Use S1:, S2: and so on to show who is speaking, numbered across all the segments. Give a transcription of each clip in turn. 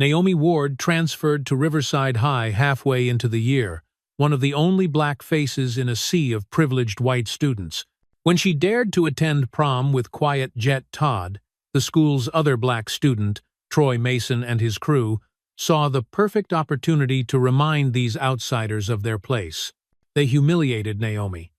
S1: Naomi Ward transferred to Riverside High halfway into the year, one of the only black faces in a sea of privileged white students. When she dared to attend prom with quiet Jet Todd, the school's other black student, Troy Mason and his crew, saw the perfect opportunity to remind these outsiders of their place. They humiliated Naomi.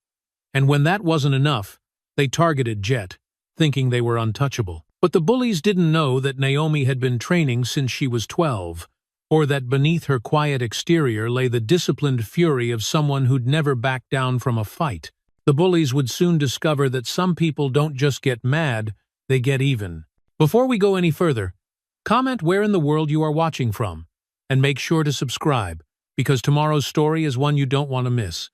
S1: And when that wasn't enough, they targeted Jet, thinking they were untouchable. But the bullies didn't know that Naomi had been training since she was 12, or that beneath her quiet exterior lay the disciplined fury of someone who'd never backed down from a fight. The bullies would soon discover that some people don't just get mad, they get even. Before we go any further, comment where in the world you are watching from, and make sure to subscribe, because tomorrow's story is one you don't want to miss.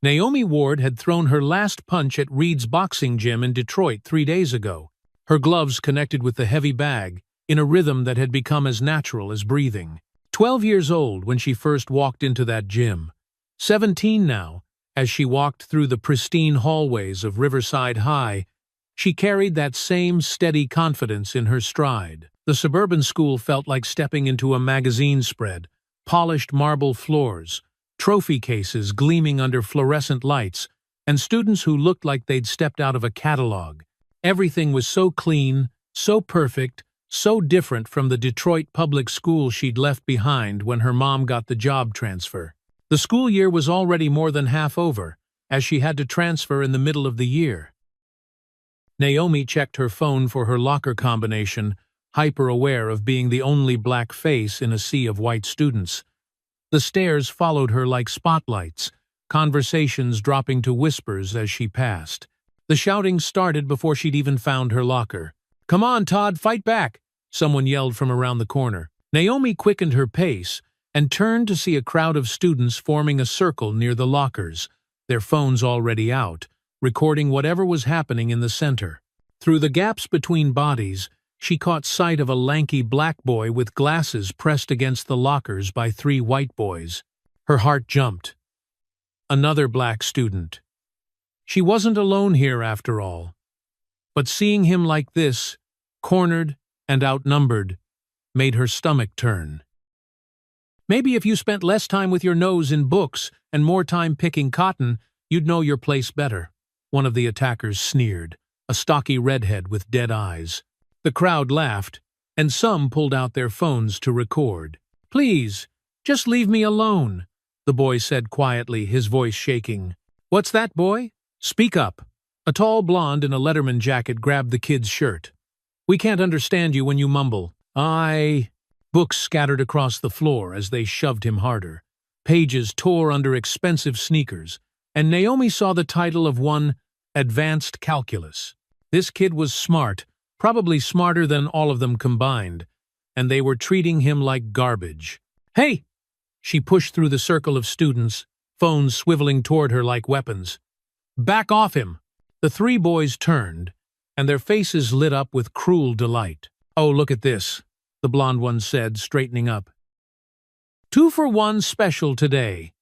S1: Naomi Ward had thrown her last punch at Reed's boxing gym in Detroit 3 days ago, her gloves connected with the heavy bag, in a rhythm that had become as natural as breathing. 12 years old when she first walked into that gym. 17 now, as she walked through the pristine hallways of Riverside High, she carried that same steady confidence in her stride. The suburban school felt like stepping into a magazine spread, polished marble floors, trophy cases gleaming under fluorescent lights, and students who looked like they'd stepped out of a catalog. Everything was so clean, so perfect, so different from the Detroit public school she'd left behind when her mom got the job transfer. The school year was already more than half over, as she had to transfer in the middle of the year. Naomi checked her phone for her locker combination, hyper-aware of being the only black face in a sea of white students. The stares followed her like spotlights, conversations dropping to whispers as she passed. The shouting started before she'd even found her locker. "Come on, Todd, fight back!" someone yelled from around the corner. Naomi quickened her pace and turned to see a crowd of students forming a circle near the lockers, their phones already out, recording whatever was happening in the center. Through the gaps between bodies, she caught sight of a lanky black boy with glasses pressed against the lockers by 3 white boys. Her heart jumped. Another black student. She wasn't alone here after all. But seeing him like this, cornered and outnumbered, made her stomach turn. Maybe if you spent less time with your nose in books and more time picking cotton, you'd know your place better, one of the attackers sneered, a stocky redhead with dead eyes. The crowd laughed, and some pulled out their phones to record. "Please, just leave me alone," the boy said quietly, his voice shaking. "What's that, boy? Speak up." A tall blonde in a Letterman jacket grabbed the kid's shirt. "We can't understand you when you mumble." Books scattered across the floor as they shoved him harder. Pages tore under expensive sneakers, and Naomi saw the title of one, Advanced Calculus. This kid was smart, probably smarter than all of them combined, and they were treating him like garbage. "Hey!" She pushed through the circle of students, phones swiveling toward her like weapons. "Back off him!" The 3 boys turned, and their faces lit up with cruel delight. "Oh, look at this," the blonde one said, straightening up. 2 for 1 special today.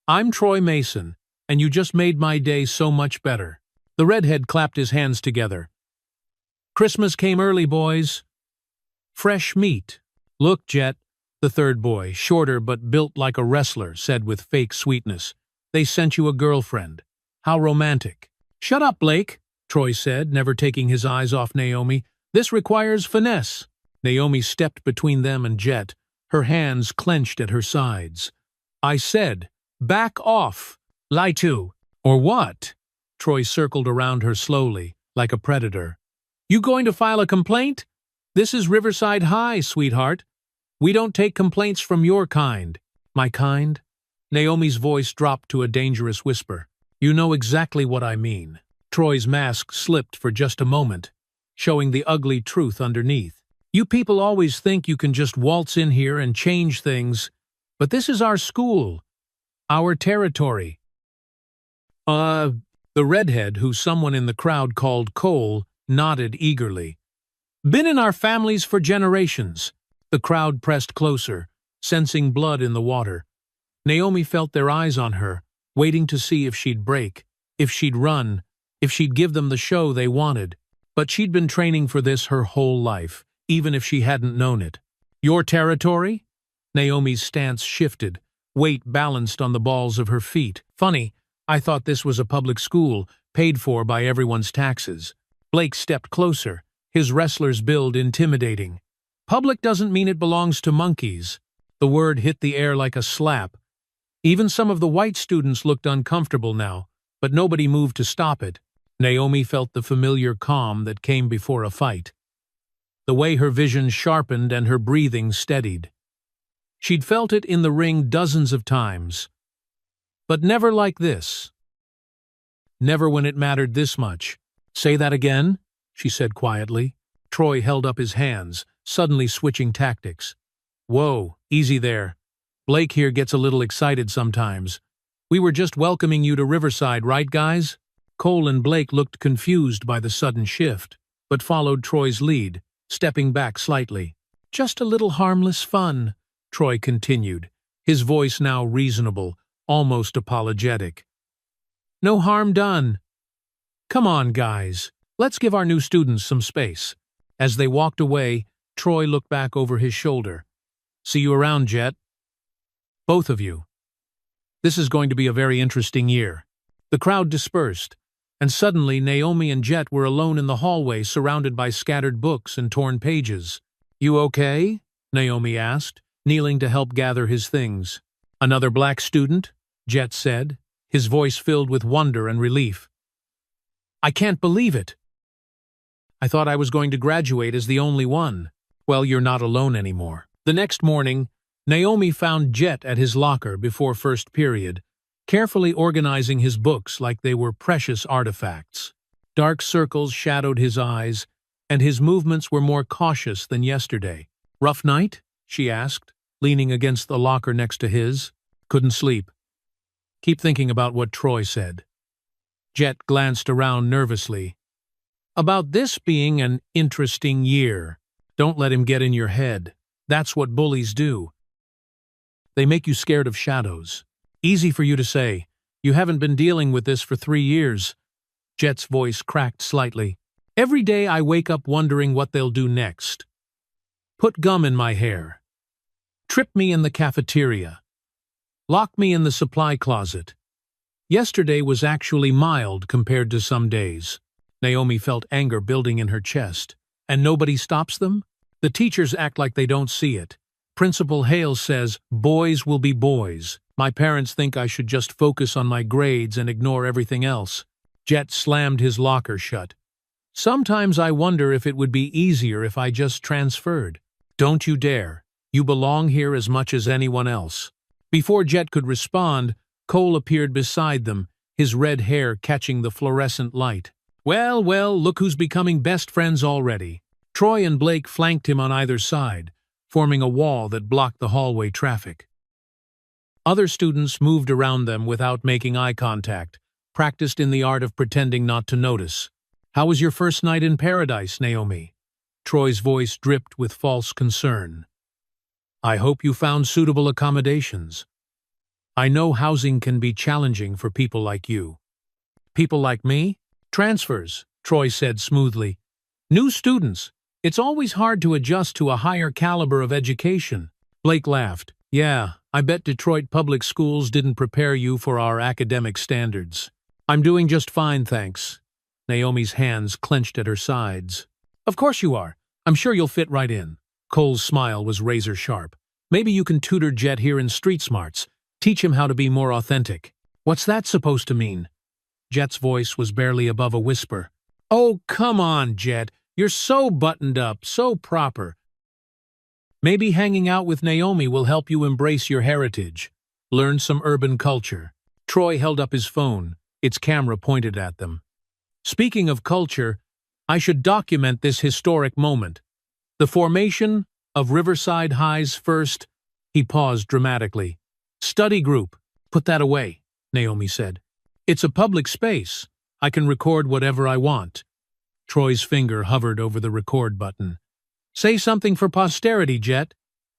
S1: I'm Troy Mason, and you just made my day so much better." The redhead clapped his hands together. "Christmas came early, boys. Fresh meat." "Look, Jet," the 3rd boy, shorter but built like a wrestler, said with fake sweetness. "They sent you a girlfriend. How romantic." "Shut up, Blake," Troy said, never taking his eyes off Naomi. "This requires finesse." Naomi stepped between them and Jet, her hands clenched at her sides. "I said, back off. Lie to." "Or what?" Troy circled around her slowly, like a predator. "You going to file a complaint? This is Riverside High, sweetheart. We don't take complaints from your kind." "My kind?" Naomi's voice dropped to a dangerous whisper. "You know exactly what I mean." Troy's mask slipped for just a moment, showing the ugly truth underneath. "You people always think you can just waltz in here and change things, but this is our school, our territory." The redhead, who someone in the crowd called Cole, nodded eagerly. "Been in our families for generations." The crowd pressed closer, sensing blood in the water. Naomi felt their eyes on her, waiting to see if she'd break, if she'd run, if she'd give them the show they wanted. But she'd been training for this her whole life, even if she hadn't known it. Your territory? Naomi's stance shifted, weight balanced on the balls of her feet. Funny, I thought this was a public school, paid for by everyone's taxes. Blake stepped closer, his wrestler's build intimidating. Public doesn't mean it belongs to monkeys. The word hit the air like a slap. Even some of the white students looked uncomfortable now, but nobody moved to stop it. Naomi felt the familiar calm that came before a fight. The way her vision sharpened and her breathing steadied. She'd felt it in the ring dozens of times. But never like this. Never when it mattered this much. Say that again, she said quietly. Troy held up his hands, suddenly switching tactics. Whoa, easy there. Blake here gets a little excited sometimes. We were just welcoming you to Riverside, right, guys? Cole and Blake looked confused by the sudden shift, but followed Troy's lead, stepping back slightly. Just a little harmless fun, Troy continued, his voice now reasonable, almost apologetic. No harm done. Come on, guys. Let's give our new students some space. As they walked away, Troy looked back over his shoulder. See you around, Jet. Both of you. This is going to be a very interesting year. The crowd dispersed, and suddenly Naomi and Jet were alone in the hallway surrounded by scattered books and torn pages. You okay? Naomi asked, kneeling to help gather his things. Another black student? Jet said, his voice filled with wonder and relief. I can't believe it. I thought I was going to graduate as the only one. Well, you're not alone anymore. The next morning, Naomi found Jet at his locker before first period, carefully organizing his books like they were precious artifacts. Dark circles shadowed his eyes, and his movements were more cautious than yesterday. Rough night? She asked, leaning against the locker next to his. Couldn't sleep. Keep thinking about what Troy said. Jet glanced around nervously. About this being an interesting year. Don't let him get in your head. That's what bullies do. They make you scared of shadows. Easy for you to say. You haven't been dealing with this for 3 years. Jet's voice cracked slightly. Every day I wake up wondering what they'll do next. Put gum in my hair. Trip me in the cafeteria. Lock me in the supply closet. Yesterday was actually mild compared to some days. Naomi felt anger building in her chest. And nobody stops them? The teachers act like they don't see it. Principal Hale says, boys will be boys. My parents think I should just focus on my grades and ignore everything else. Jet slammed his locker shut. Sometimes I wonder if it would be easier if I just transferred. Don't you dare. You belong here as much as anyone else. Before Jet could respond, Cole appeared beside them, his red hair catching the fluorescent light. Well, look who's becoming best friends already. Troy and Blake flanked him on either side, forming a wall that blocked the hallway traffic. Other students moved around them without making eye contact, practiced in the art of pretending not to notice. How was your first night in paradise, Naomi? Troy's voice dripped with false concern. I hope you found suitable accommodations. I know housing can be challenging for people like you. People like me? Transfers, Troy said smoothly. New students. It's always hard to adjust to a higher caliber of education. Blake laughed. Yeah, I bet Detroit public schools didn't prepare you for our academic standards. I'm doing just fine, thanks. Naomi's hands clenched at her sides. Of course you are. I'm sure you'll fit right in. Cole's smile was razor sharp. Maybe you can tutor Jet here in street smarts. Teach him how to be more authentic. What's that supposed to mean? Jet's voice was barely above a whisper. Oh, come on, Jet. You're so buttoned up, so proper. Maybe hanging out with Naomi will help you embrace your heritage. Learn some urban culture. Troy held up his phone, its camera pointed at them. Speaking of culture, I should document this historic moment. The formation of Riverside High's first, he paused dramatically. Study group. Put that away, Naomi said. It's a public space. I can record whatever I want. Troy's finger hovered over the record button. Say something for posterity, Jet.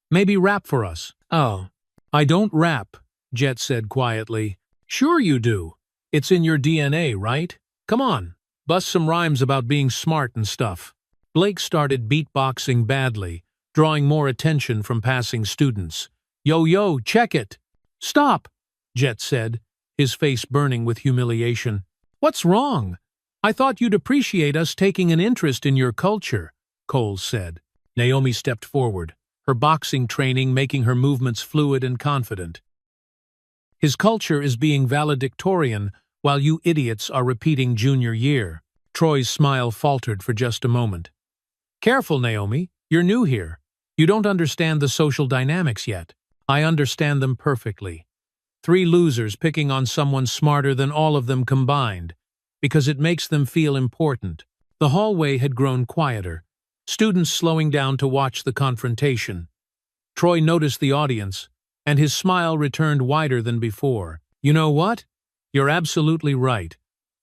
S1: Maybe rap for us. Oh, I don't rap, Jet said quietly. Sure you do. It's in your DNA, right? Come on, bust some rhymes about being smart and stuff. Blake started beatboxing badly, drawing more attention from passing students. "Yo, check it!" "Stop!" Jet said, his face burning with humiliation. "What's wrong? I thought you'd appreciate us taking an interest in your culture," Cole said. Naomi stepped forward, her boxing training making her movements fluid and confident. "His culture is being valedictorian while you idiots are repeating junior year." Troy's smile faltered for just a moment. "Careful, Naomi. You're new here. You don't understand the social dynamics yet. I understand them perfectly. 3 losers picking on someone smarter than all of them combined, because it makes them feel important." The hallway had grown quieter, students slowing down to watch the confrontation. Troy noticed the audience, and his smile returned wider than before. "You know what? You're absolutely right.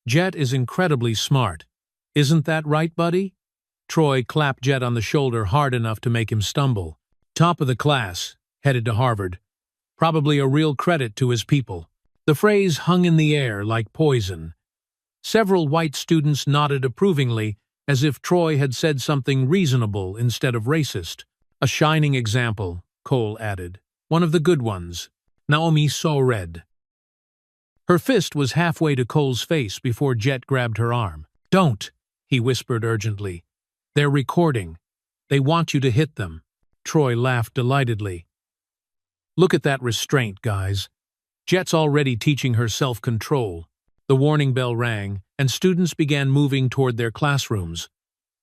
S1: Jet is incredibly smart. Isn't that right, buddy?" Troy clapped Jet on the shoulder hard enough to make him stumble. "Top of the class, headed to Harvard. Probably a real credit to his people." The phrase hung in the air like poison. Several white students nodded approvingly, as if Troy had said something reasonable instead of racist. "A shining example," Cole added. "One of the good ones." Naomi saw red. Her fist was halfway to Cole's face before Jet grabbed her arm. "Don't," he whispered urgently. "They're recording. They want you to hit them." Troy laughed delightedly. "Look at that restraint, guys. Jet's already teaching her self-control." The warning bell rang, and students began moving toward their classrooms.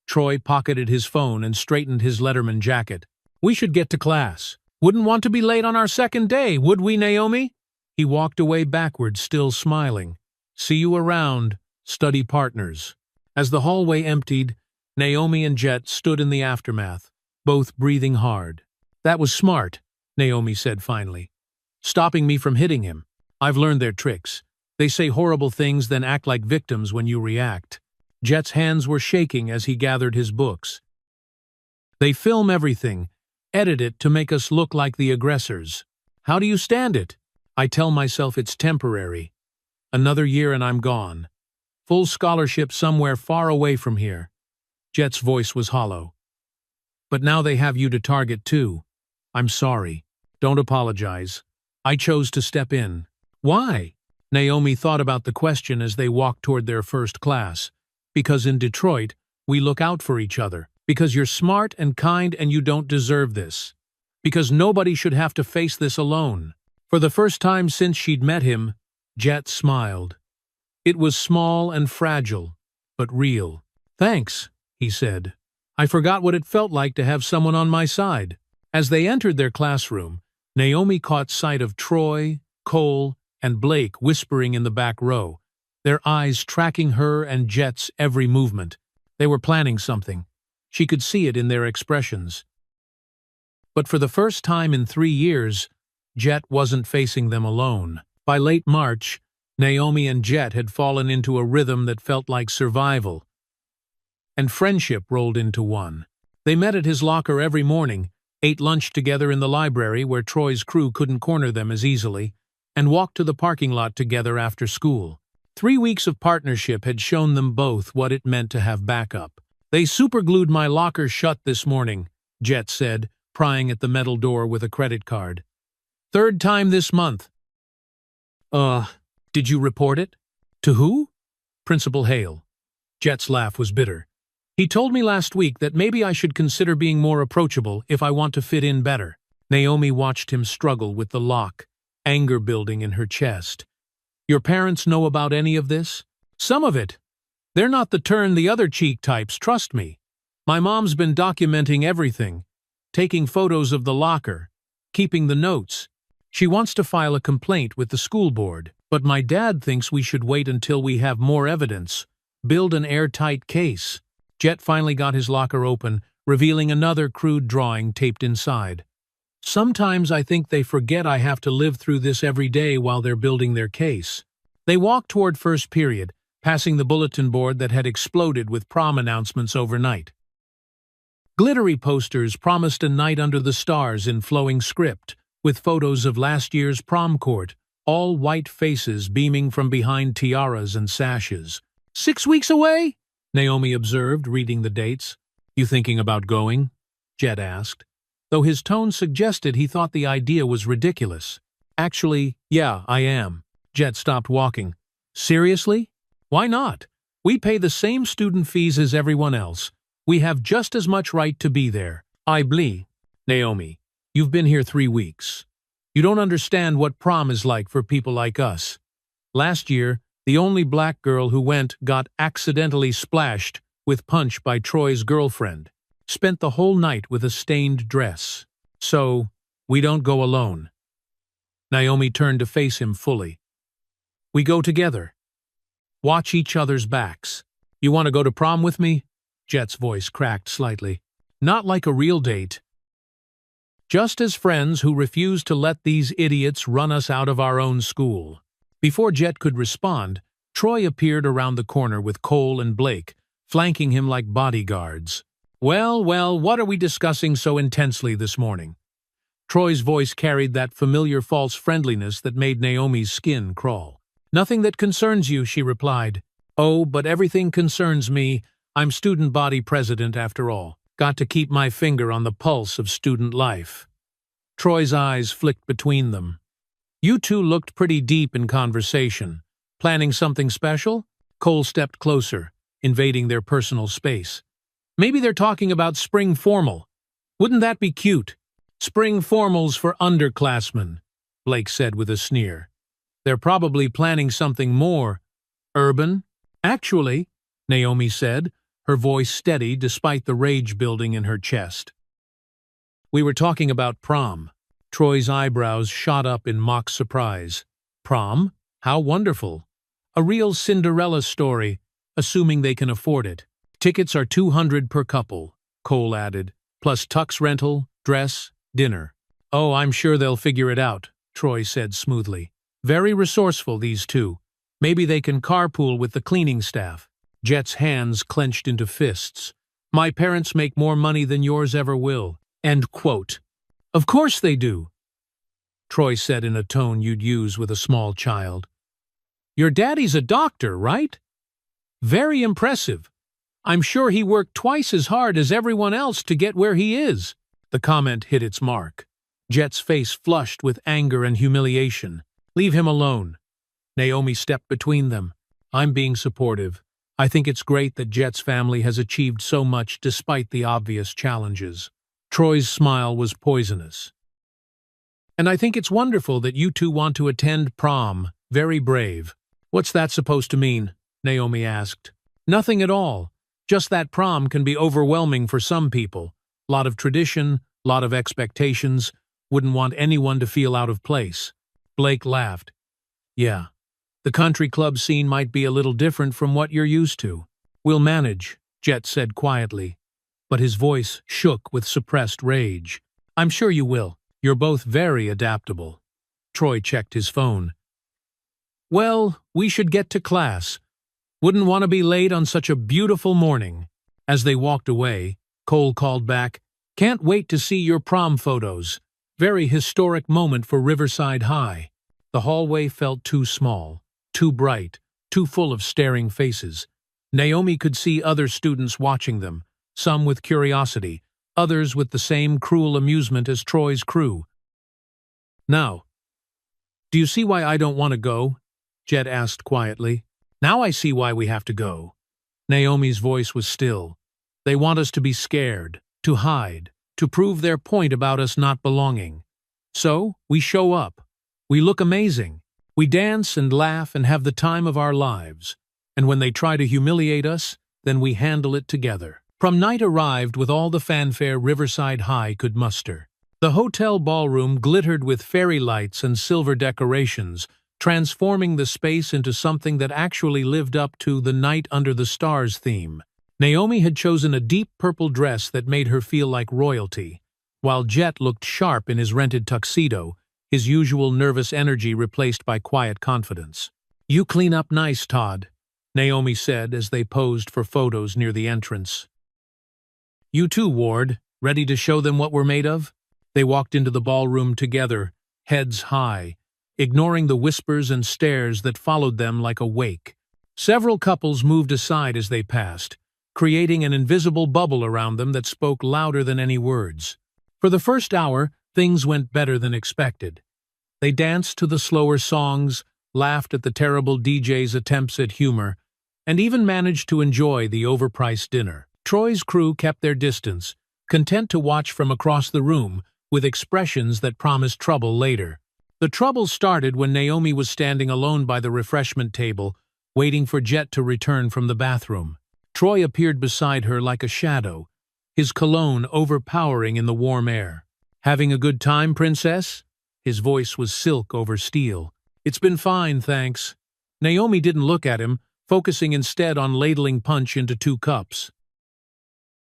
S1: Troy pocketed his phone and straightened his Letterman jacket. "We should get to class. Wouldn't want to be late on our second day, would we, Naomi?" He walked away backwards, still smiling. "See you around, study partners." As the hallway emptied, Naomi and Jet stood in the aftermath, both breathing hard. "That was smart," Naomi said finally. "Stopping me from hitting him. I've learned their tricks. They say horrible things, then act like victims when you react." Jet's hands were shaking as he gathered his books. "They film everything, edit it to make us look like the aggressors. How do you stand it?" "I tell myself it's temporary. Another year and I'm gone. Full scholarship somewhere far away from here." Jet's voice was hollow. "But now they have you to target too. I'm sorry. Don't apologize. I chose to step in." "Why?" Naomi thought about the question as they walked toward their first class. "Because in Detroit, we look out for each other. Because you're smart and kind and you don't deserve this. Because nobody should have to face this alone." For the first time since she'd met him, Jet smiled. It was small and fragile, but real. "Thanks," he said. "I forgot what it felt like to have someone on my side." As they entered their classroom, Naomi caught sight of Troy, Cole, and Blake whispering in the back row, their eyes tracking her and Jet's every movement. They were planning something. She could see it in their expressions. But for the first time in 3 years, Jet wasn't facing them alone. By late March, Naomi and Jet had fallen into a rhythm that felt like survival. And friendship rolled into one. They met at his locker every morning, ate lunch together in the library where Troy's crew couldn't corner them as easily, and walked to the parking lot together after school. 3 weeks of partnership had shown them both what it meant to have backup. "They superglued my locker shut this morning," Jet said, prying at the metal door with a credit card. "3rd time this month." Did you report it?" "To who?" "Principal Hale." Jet's laugh was bitter. "He told me last week that maybe I should consider being more approachable if I want to fit in better." Naomi watched him struggle with the lock, anger building in her chest. "Your parents know about any of this?" "Some of it. They're not the turn the other cheek types, trust me. My mom's been documenting everything, taking photos of the locker, keeping the notes. She wants to file a complaint with the school board, but my dad thinks we should wait until we have more evidence, build an airtight case." Jet finally got his locker open, revealing another crude drawing taped inside. "Sometimes I think they forget I have to live through this every day while they're building their case." They walked toward first period, passing the bulletin board that had exploded with prom announcements overnight. Glittery posters promised a night under the stars in flowing script, with photos of last year's prom court, all white faces beaming from behind tiaras and sashes. 6 weeks away?" Naomi observed, reading the dates. "You thinking about going?" Jet asked. though his tone suggested he thought the idea was ridiculous. Actually, yeah, I am. Jet stopped walking. Seriously? Why not? We pay the same student fees as everyone else. We have just as much right to be there. Naomi, you've been here 3 weeks. You don't understand what prom is like for people like us. Last year, the only black girl who went got accidentally splashed with punch by Troy's girlfriend. Spent the whole night with a stained dress. So, we don't go alone. Naomi turned to face him fully. We go together. Watch each other's backs. You want to go to prom with me? Jet's voice cracked slightly. Not like a real date. Just as friends who refuse to let these idiots run us out of our own school. Before Jet could respond, Troy appeared around the corner with Cole and Blake, flanking him like bodyguards. Well, what are we discussing so intensely this morning? Troy's voice carried that familiar false friendliness that made Naomi's skin crawl. Nothing that concerns you, she replied. Oh, but everything concerns me. I'm student body president after all. Got to keep my finger on the pulse of student life. Troy's eyes flicked between them. You two looked pretty deep in conversation. Planning something special? Cole stepped closer, invading their personal space. Maybe they're talking about spring formal. Wouldn't that be cute? Spring formals for underclassmen, Blake said with a sneer. They're probably planning something more urban. Actually, Naomi said, her voice steady despite the rage building in her chest. We were talking about prom. Troy's eyebrows shot up in mock surprise. Prom? How wonderful. A real Cinderella story, assuming they can afford it. Tickets are $200 per couple, Cole added, plus tux rental, dress, dinner. Oh, I'm sure they'll figure it out, Troy said smoothly. Very resourceful, these two. Maybe they can carpool with the cleaning staff. Jet's hands clenched into fists. My parents make more money than yours ever will. End quote. Of course they do, Troy said in a tone you'd use with a small child. Your daddy's a doctor, right? Very impressive. I'm sure he worked twice as hard as everyone else to get where he is. The comment hit its mark. Jet's face flushed with anger and humiliation. Leave him alone. Naomi stepped between them. I'm being supportive. I think it's great that Jet's family has achieved so much despite the obvious challenges. Troy's smile was poisonous. And I think it's wonderful that you two want to attend prom. Very brave. What's that supposed to mean? Naomi asked. Nothing at all. Just that prom can be overwhelming for some people. Lot of tradition, lot of expectations. Wouldn't want anyone to feel out of place. Blake laughed. Yeah. The country club scene might be a little different from what you're used to. We'll manage, Jet said quietly, but his voice shook with suppressed rage. I'm sure you will. You're both very adaptable. Troy checked his phone. Well, we should get to class. Wouldn't want to be late on such a beautiful morning. As they walked away, Cole called back, Can't wait to see your prom photos. Very historic moment for Riverside High. The hallway felt too small. Too bright, too full of staring faces. Naomi could see other students watching them, some with curiosity, others with the same cruel amusement as Troy's crew. Now, do you see why I don't want to go? Jet asked quietly. Now I see why we have to go. Naomi's voice was still. They want us to be scared, to hide, to prove their point about us not belonging. So, we show up. We look amazing. We dance and laugh and have the time of our lives. And when they try to humiliate us, then we handle it together. Prom night arrived with all the fanfare Riverside High could muster. The hotel ballroom glittered with fairy lights and silver decorations, transforming the space into something that actually lived up to the Night Under the Stars theme. Naomi had chosen a deep purple dress that made her feel like royalty, while Jet looked sharp in his rented tuxedo, his usual nervous energy replaced by quiet confidence. You clean up nice, Todd, Naomi said as they posed for photos near the entrance. You too, Ward, ready to show them what we're made of? They walked into the ballroom together, heads high, ignoring the whispers and stares that followed them like a wake. Several couples moved aside as they passed, creating an invisible bubble around them that spoke louder than any words. For the first hour, things went better than expected. They danced to the slower songs, laughed at the terrible DJ's attempts at humor, and even managed to enjoy the overpriced dinner. Troy's crew kept their distance, content to watch from across the room, with expressions that promised trouble later. The trouble started when Naomi was standing alone by the refreshment table, waiting for Jet to return from the bathroom. Troy appeared beside her like a shadow, his cologne overpowering in the warm air. "Having a good time, princess?" His voice was silk over steel. "It's been fine, thanks." Naomi didn't look at him, focusing instead on ladling punch into 2 cups.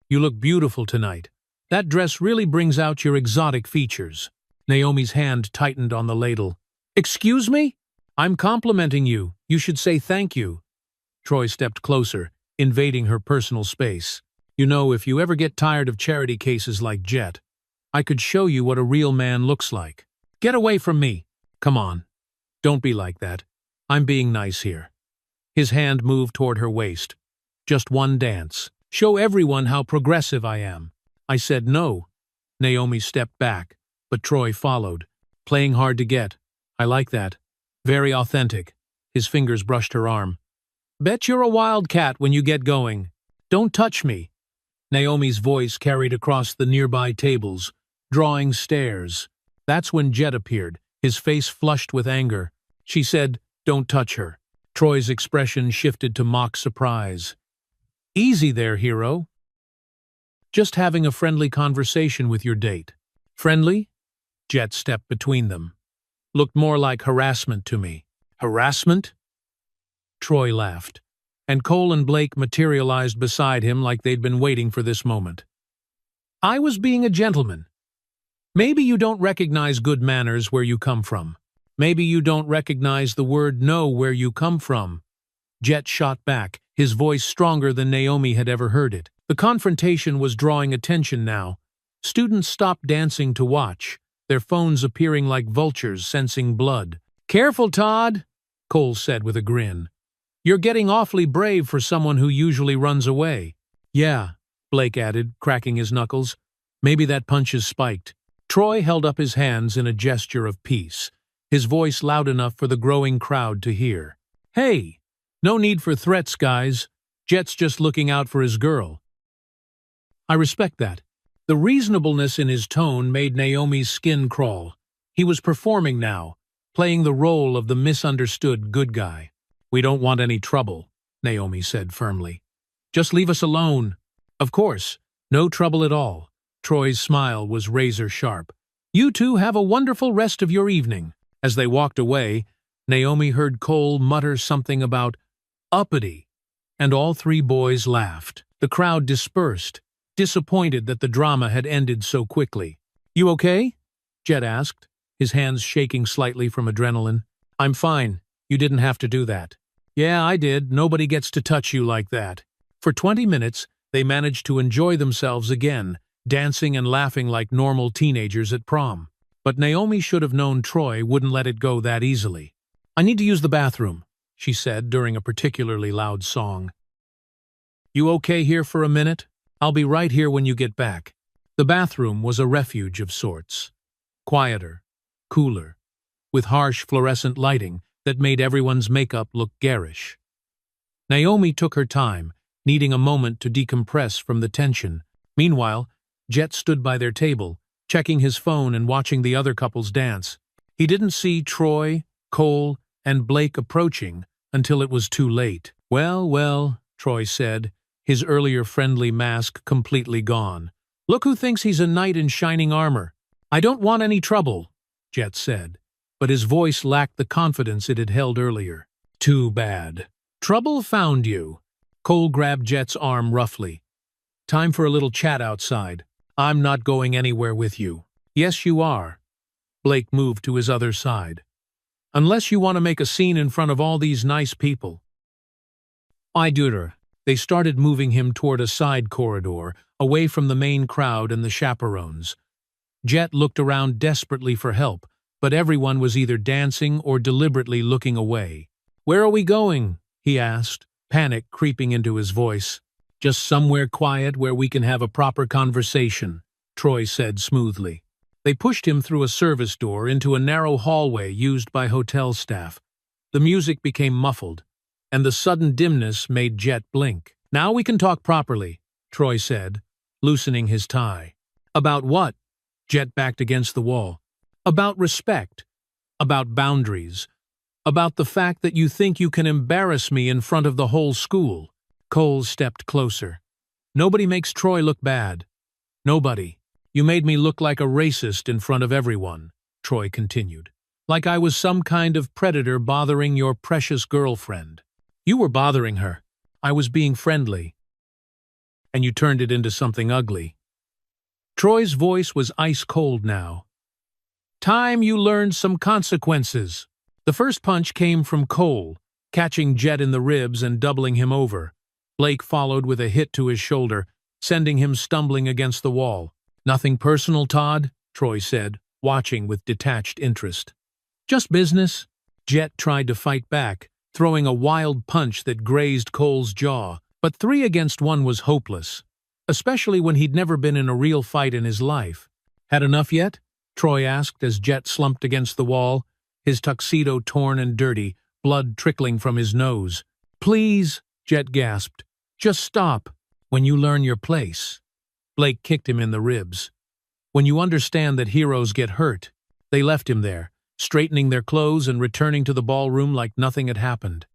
S1: "You look beautiful tonight. That dress really brings out your exotic features." Naomi's hand tightened on the ladle. "Excuse me? I'm complimenting you. You should say thank you." Troy stepped closer, invading her personal space. "You know, if you ever get tired of charity cases like Jet, I could show you what a real man looks like." "Get away from me." "Come on. Don't be like that. I'm being nice here." His hand moved toward her waist. "Just one dance. Show everyone how progressive I am." "I said no." Naomi stepped back, but Troy followed, playing hard to get. "I like that. Very authentic." His fingers brushed her arm. "Bet you're a wildcat when you get going. Don't touch me." Naomi's voice carried across the nearby tables, drawing stares. That's when Jet appeared, his face flushed with anger. She said, "Don't touch her." Troy's expression shifted to mock surprise. "Easy there, hero. Just having a friendly conversation with your date." "Friendly?" Jet stepped between them. "Looked more like harassment to me." "Harassment?" Troy laughed, and Cole and Blake materialized beside him like they'd been waiting for this moment. "I was being a gentleman. Maybe you don't recognize good manners where you come from. Maybe you don't recognize the word no where you come from." Jet shot back, his voice stronger than Naomi had ever heard it. The confrontation was drawing attention now. Students stopped dancing to watch, their phones appearing like vultures sensing blood. "Careful, Todd," Cole said with a grin. "You're getting awfully brave for someone who usually runs away." "Yeah," Blake added, cracking his knuckles. "Maybe that punch is spiked." Troy held up his hands in a gesture of peace, his voice loud enough for the growing crowd to hear. "Hey, no need for threats, guys. Jet's just looking out for his girl." "I respect that." The reasonableness in his tone made Naomi's skin crawl. He was performing now, playing the role of the misunderstood good guy. "We don't want any trouble," Naomi said firmly. "Just leave us alone." "Of course, no trouble at all." Troy's smile was razor-sharp. "You two have a wonderful rest of your evening." As they walked away, Naomi heard Cole mutter something about uppity, and all 3 boys laughed. The crowd dispersed, disappointed that the drama had ended so quickly. "You okay?" Jet asked, his hands shaking slightly from adrenaline. "I'm fine. You didn't have to do that." "Yeah, I did. Nobody gets to touch you like that." For 20 minutes, they managed to enjoy themselves again, dancing and laughing like normal teenagers at prom. But Naomi should have known Troy wouldn't let it go that easily. "I need to use the bathroom," she said during a particularly loud song. "You okay here for a minute? I'll be right here when you get back." The bathroom was a refuge of sorts. Quieter, cooler, with harsh fluorescent lighting that made everyone's makeup look garish. Naomi took her time, needing a moment to decompress from the tension. Meanwhile, Jet stood by their table, checking his phone and watching the other couples dance. He didn't see Troy, Cole, and Blake approaching until it was too late. "Well, well," Troy said, his earlier friendly mask completely gone. "Look who thinks he's a knight in shining armor." "I don't want any trouble," Jet said, but his voice lacked the confidence it had held earlier. "Too bad. Trouble found you." Cole grabbed Jet's arm roughly. "Time for a little chat outside." "I'm not going anywhere with you." "Yes, you are." Blake moved to his other side. "Unless you want to make a scene in front of all these nice people." "I do." They started moving him toward a side corridor, away from the main crowd and the chaperones. Jet looked around desperately for help, but everyone was either dancing or deliberately looking away. "Where are we going?" he asked, panic creeping into his voice. "Just somewhere quiet where we can have a proper conversation." Troy said smoothly. They pushed him through a service door into a narrow hallway used by hotel staff. The music became muffled, and the sudden dimness made Jet blink. "Now we can talk properly," Troy said, loosening his tie. "About what?" Jet backed against the wall. "About respect. About boundaries. About the fact that you think you can embarrass me in front of the whole school." Cole stepped closer. "Nobody makes Troy look bad. Nobody. You made me look like a racist in front of everyone," Troy continued. "Like I was some kind of predator bothering your precious girlfriend. You were bothering her. I was being friendly. And you turned it into something ugly." Troy's voice was ice cold now. "Time you learned some consequences." The first punch came from Cole, catching Jet in the ribs and doubling him over. Blake followed with a hit to his shoulder, sending him stumbling against the wall. "Nothing personal, Todd," Troy said, watching with detached interest. "Just business." Jet tried to fight back, throwing a wild punch that grazed Cole's jaw, but 3 against 1 was hopeless, especially when he'd never been in a real fight in his life. "Had enough yet?" Troy asked as Jet slumped against the wall, his tuxedo torn and dirty, blood trickling from his nose. "Please," Jet gasped. "Just stop. When you learn your place." Blake kicked him in the ribs. "When you understand that heroes get hurt." They left him there, straightening their clothes and returning to the ballroom like nothing had happened.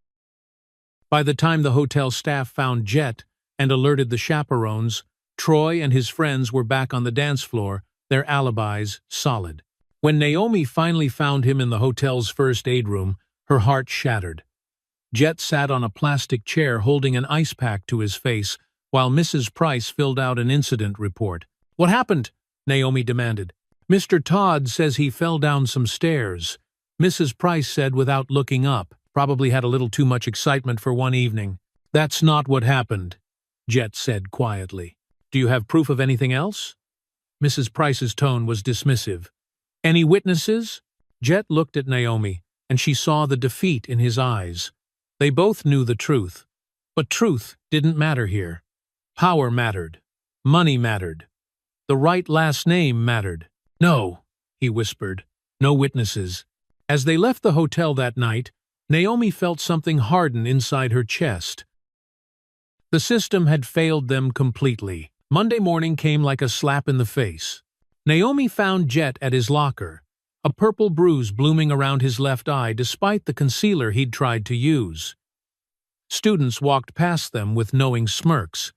S1: By the time the hotel staff found Jet and alerted the chaperones, Troy and his friends were back on the dance floor, their alibis solid. When Naomi finally found him in the hotel's first aid room, her heart shattered. Jet sat on a plastic chair holding an ice pack to his face while Mrs. Price filled out an incident report. "What happened?" Naomi demanded. "Mr. Todd says he fell down some stairs," Mrs. Price said without looking up. "Probably had a little too much excitement for one evening." "That's not what happened," Jet said quietly. "Do you have proof of anything else?" Mrs. Price's tone was dismissive. "Any witnesses?" Jet looked at Naomi, and she saw the defeat in his eyes. They both knew the truth. But truth didn't matter here. Power mattered. Money mattered. The right last name mattered. "No," he whispered. "No witnesses." As they left the hotel that night, Naomi felt something harden inside her chest. The system had failed them completely. Monday morning came like a slap in the face. Naomi found Jet at his locker, a purple bruise blooming around his left eye despite the concealer he'd tried to use. Students walked past them with knowing smirks,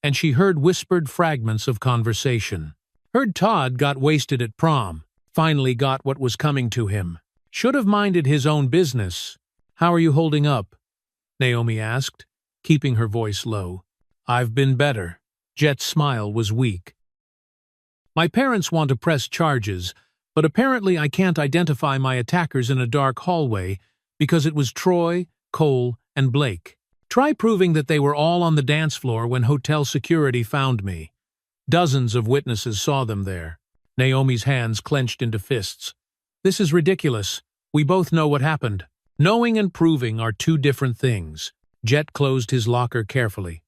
S1: and she heard whispered fragments of conversation. Heard Todd got wasted at prom, finally got what was coming to him. Should have minded his own business. "How are you holding up?" Naomi asked, keeping her voice low. "I've been better." Jet's smile was weak. "My parents want to press charges, but apparently I can't identify my attackers in a dark hallway because it was Troy, Cole, and Blake. Try proving that they were all on the dance floor when hotel security found me. Dozens of witnesses saw them there." Naomi's hands clenched into fists. "This is ridiculous. We both know what happened." "Knowing and proving are two different things." Jet closed his locker carefully.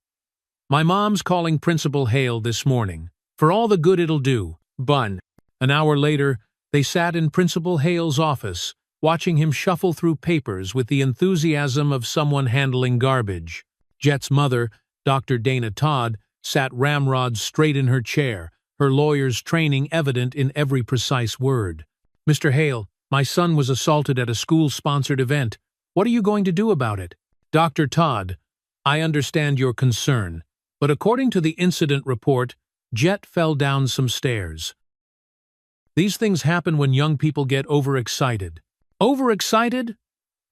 S1: "My mom's calling Principal Hale this morning. For all the good it'll do. Bun." An hour later, they sat in Principal Hale's office, watching him shuffle through papers with the enthusiasm of someone handling garbage. Jet's mother, Dr. Dana Todd, sat ramrod straight in her chair, her lawyer's training evident in every precise word. "Mr. Hale, my son was assaulted at a school-sponsored event. What are you going to do about it?" "Dr. Todd, I understand your concern, but according to the incident report, Jet fell down some stairs. These things happen when young people get overexcited." "Overexcited?"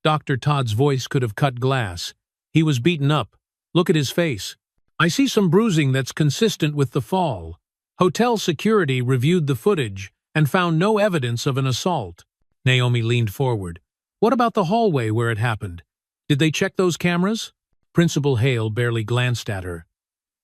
S1: Dr. Todd's voice could have cut glass. "He was beaten up. Look at his face. I see some bruising that's consistent with the fall. Hotel security reviewed the footage and found no evidence of an assault." Naomi leaned forward. "What about the hallway where it happened? Did they check those cameras?" Principal Hale barely glanced at her.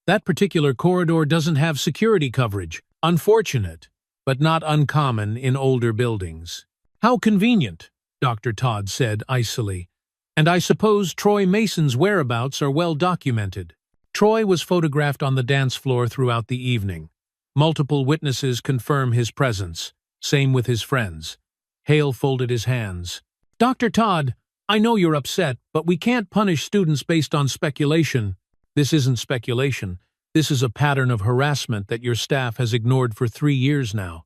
S1: "That particular corridor doesn't have security coverage. Unfortunate, but not uncommon in older buildings." "How convenient," Dr. Todd said icily. "And I suppose Troy Mason's whereabouts are well documented." Troy was photographed on the dance floor throughout the evening. Multiple witnesses confirm his presence. Same with his friends. Hale folded his hands. Dr. Todd, I know you're upset, but we can't punish students based on speculation. This isn't speculation. This is a pattern of harassment that your staff has ignored for 3 years now.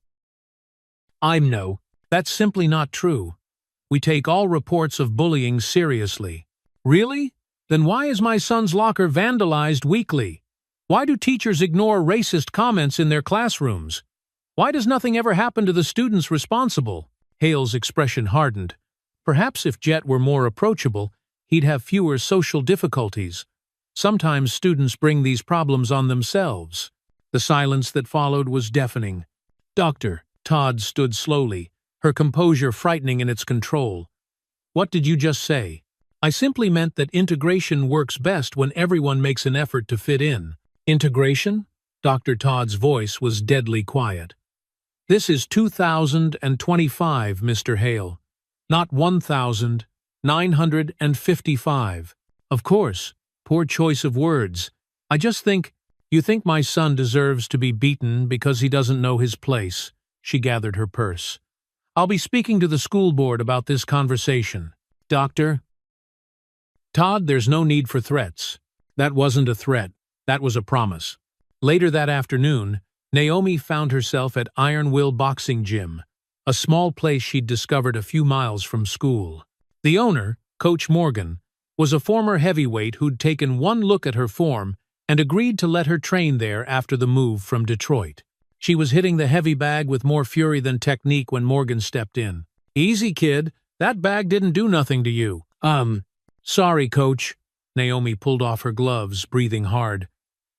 S1: No, that's simply not true. We take all reports of bullying seriously. Really? Then why is my son's locker vandalized weekly? Why do teachers ignore racist comments in their classrooms? Why does nothing ever happen to the students responsible? Hale's expression hardened. Perhaps if Jet were more approachable, he'd have fewer social difficulties. Sometimes students bring these problems on themselves. The silence that followed was deafening. Dr. Todd stood slowly, her composure frightening in its control. What did you just say? I simply meant that integration works best when everyone makes an effort to fit in. Integration? Dr. Todd's voice was deadly quiet. This is 2025, Mr. Hale, not 1955. Of course, poor choice of words. I just think, you think my son deserves to be beaten because he doesn't know his place. She gathered her purse. I'll be speaking to the school board about this conversation. Dr. Todd, there's no need for threats. That wasn't a threat. That was a promise. Later that afternoon, Naomi found herself at Iron Will Boxing Gym, a small place she'd discovered a few miles from school. The owner, Coach Morgan, was a former heavyweight who'd taken one look at her form and agreed to let her train there after the move from Detroit. She was hitting the heavy bag with more fury than technique when Morgan stepped in. Easy, kid. That bag didn't do nothing to you. Sorry, Coach. Naomi pulled off her gloves, breathing hard.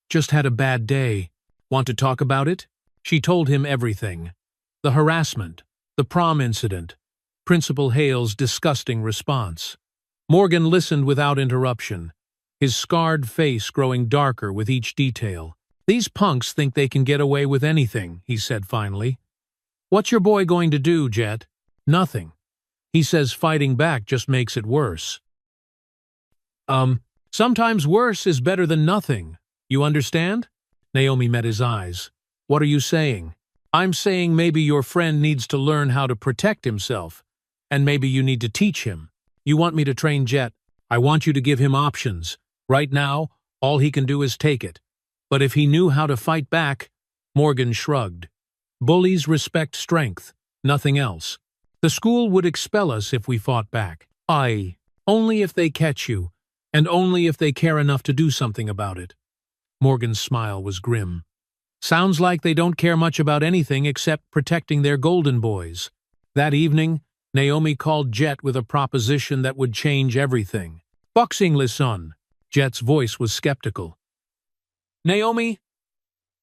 S1: Just had a bad day. Want to talk about it? She told him everything. The harassment, the prom incident, Principal Hale's disgusting response. Morgan listened without interruption, his scarred face growing darker with each detail. These punks think they can get away with anything, he said finally. What's your boy going to do, Jet? Nothing. He says fighting back just makes it worse. Sometimes worse is better than nothing. You understand? Naomi met his eyes. What are you saying? I'm saying maybe your friend needs to learn how to protect himself, and maybe you need to teach him. You want me to train Jet. I want you to give him options. Right now, all he can do is take it. But if he knew how to fight back, Morgan shrugged. Bullies respect strength, nothing else. The school would expel us if we fought back. Only if they catch you, and only if they care enough to do something about it. Morgan's smile was grim. Sounds like they don't care much about anything except protecting their golden boys. That evening, Naomi called Jet with a proposition that would change everything. Boxing lesson. Jet's voice was skeptical. Naomi,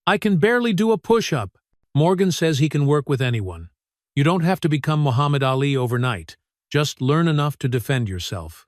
S1: I can barely do a push-up. Morgan says he can work with anyone. You don't have to become Muhammad Ali overnight. Just learn enough to defend yourself.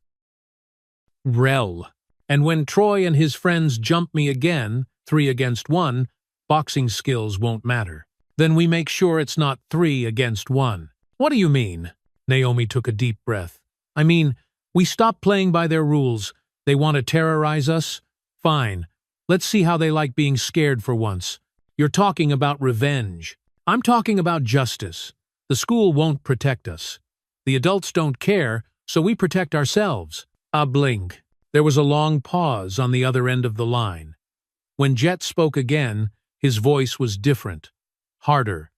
S1: And when Troy and his friends jump me again, 3 against 1, boxing skills won't matter. Then we make sure it's not 3 against 1. What do you mean? Naomi took a deep breath. I mean, we stop playing by their rules. They want to terrorize us? Fine. Let's see how they like being scared for once. You're talking about revenge. I'm talking about justice. The school won't protect us. The adults don't care, so we protect ourselves. A blink. There was a long pause on the other end of the line. When Jet spoke again, his voice was different, harder,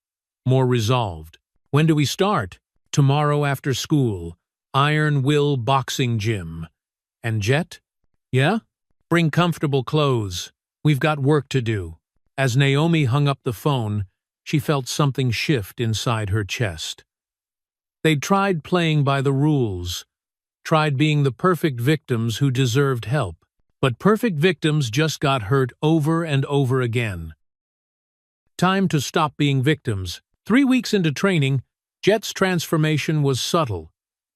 S1: more resolved. When do we start? Tomorrow after school. Iron Will Boxing Gym. And Jet? Yeah? Bring comfortable clothes. We've got work to do. As Naomi hung up the phone, she felt something shift inside her chest. They'd tried playing by the rules, tried being the perfect victims who deserved help. But perfect victims just got hurt over and over again. Time to stop being victims. 3 weeks into training, Jet's transformation was subtle,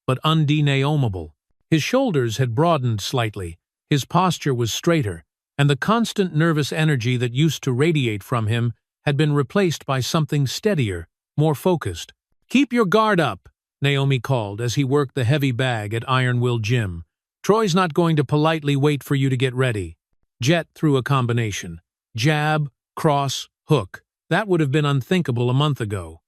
S1: but undeniable. His shoulders had broadened slightly, his posture was straighter, and the constant nervous energy that used to radiate from him had been replaced by something steadier, more focused. Keep your guard up, Naomi called as he worked the heavy bag at Iron Will Gym. Troy's not going to politely wait for you to get ready. Jet threw a combination. Jab, cross, hook. That would have been unthinkable a month ago.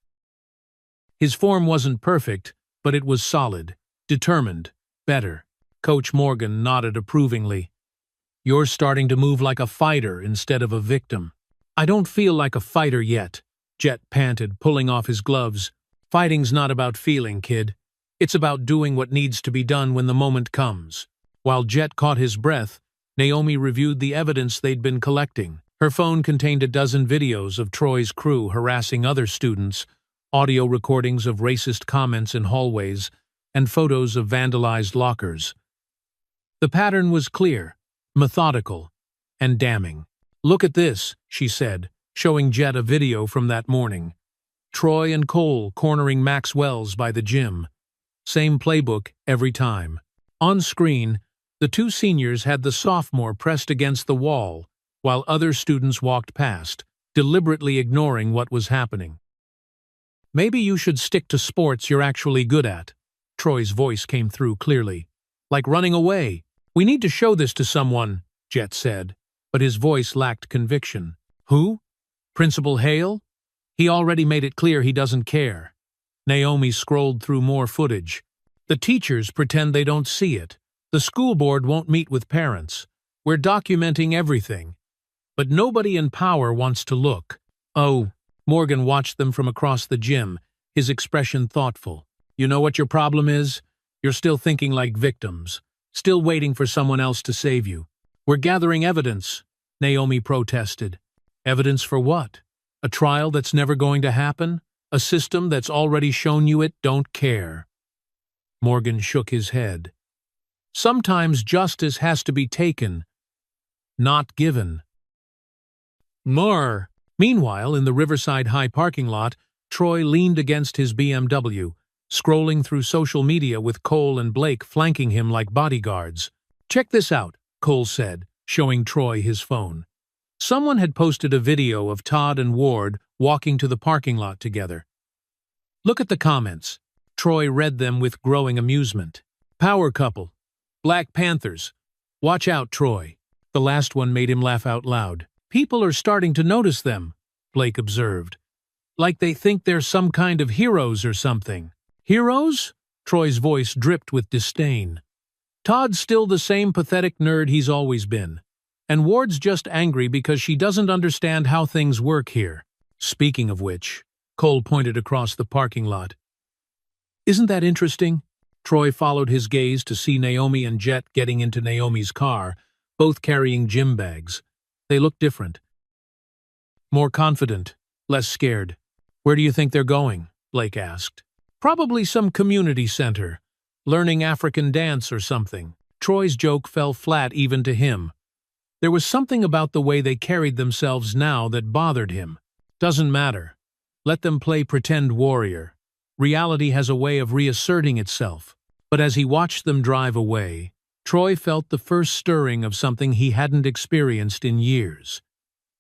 S1: His form wasn't perfect, but it was solid, determined, better. Coach Morgan nodded approvingly. You're starting to move like a fighter instead of a victim. I don't feel like a fighter yet, Jet panted, pulling off his gloves. Fighting's not about feeling, kid. It's about doing what needs to be done when the moment comes. While Jet caught his breath, Naomi reviewed the evidence they'd been collecting. Her phone contained a dozen videos of Troy's crew harassing other students, audio recordings of racist comments in hallways, and photos of vandalized lockers. The pattern was clear, methodical, and damning. Look at this, she said, showing Jet a video from that morning. Troy and Cole cornering Max Wells by the gym. Same playbook every time. On screen, the two seniors had the sophomore pressed against the wall, while other students walked past, deliberately ignoring what was happening. Maybe you should stick to sports you're actually good at. Troy's voice came through clearly. Like running away. We need to show this to someone, Jet said, but his voice lacked conviction. Who? Principal Hale? He already made it clear he doesn't care. Naomi scrolled through more footage. The teachers pretend they don't see it. The school board won't meet with parents. We're documenting everything. But nobody in power wants to look. Oh, Morgan watched them from across the gym, his expression thoughtful. You know what your problem is? You're still thinking like victims. Still waiting for someone else to save you. We're gathering evidence, Naomi protested. Evidence for what? A trial that's never going to happen? A system that's already shown you it don't care. Morgan shook his head. Sometimes justice has to be taken, not given. More. Meanwhile, in the Riverside High parking lot, Troy leaned against his BMW, scrolling through social media with Cole and Blake flanking him like bodyguards. Check this out, Cole said, showing Troy his phone. Someone had posted a video of Todd and Ward walking to the parking lot together. Look at the comments. Troy read them with growing amusement. Power couple. Black Panthers. Watch out, Troy. The last one made him laugh out loud. People are starting to notice them, Blake observed. Like they think they're some kind of heroes or something. Heroes? Troy's voice dripped with disdain. Todd's still the same pathetic nerd he's always been. And Ward's just angry because she doesn't understand how things work here. Speaking of which, Cole pointed across the parking lot. Isn't that interesting? Troy followed his gaze to see Naomi and Jet getting into Naomi's car, both carrying gym bags. They looked different. More confident, less scared. Where do you think they're going? Blake asked. Probably some community center. Learning African dance or something. Troy's joke fell flat even to him. There was something about the way they carried themselves now that bothered him. Doesn't matter. Let them play pretend warrior. Reality has a way of reasserting itself. But as he watched them drive away, Troy felt the first stirring of something he hadn't experienced in years.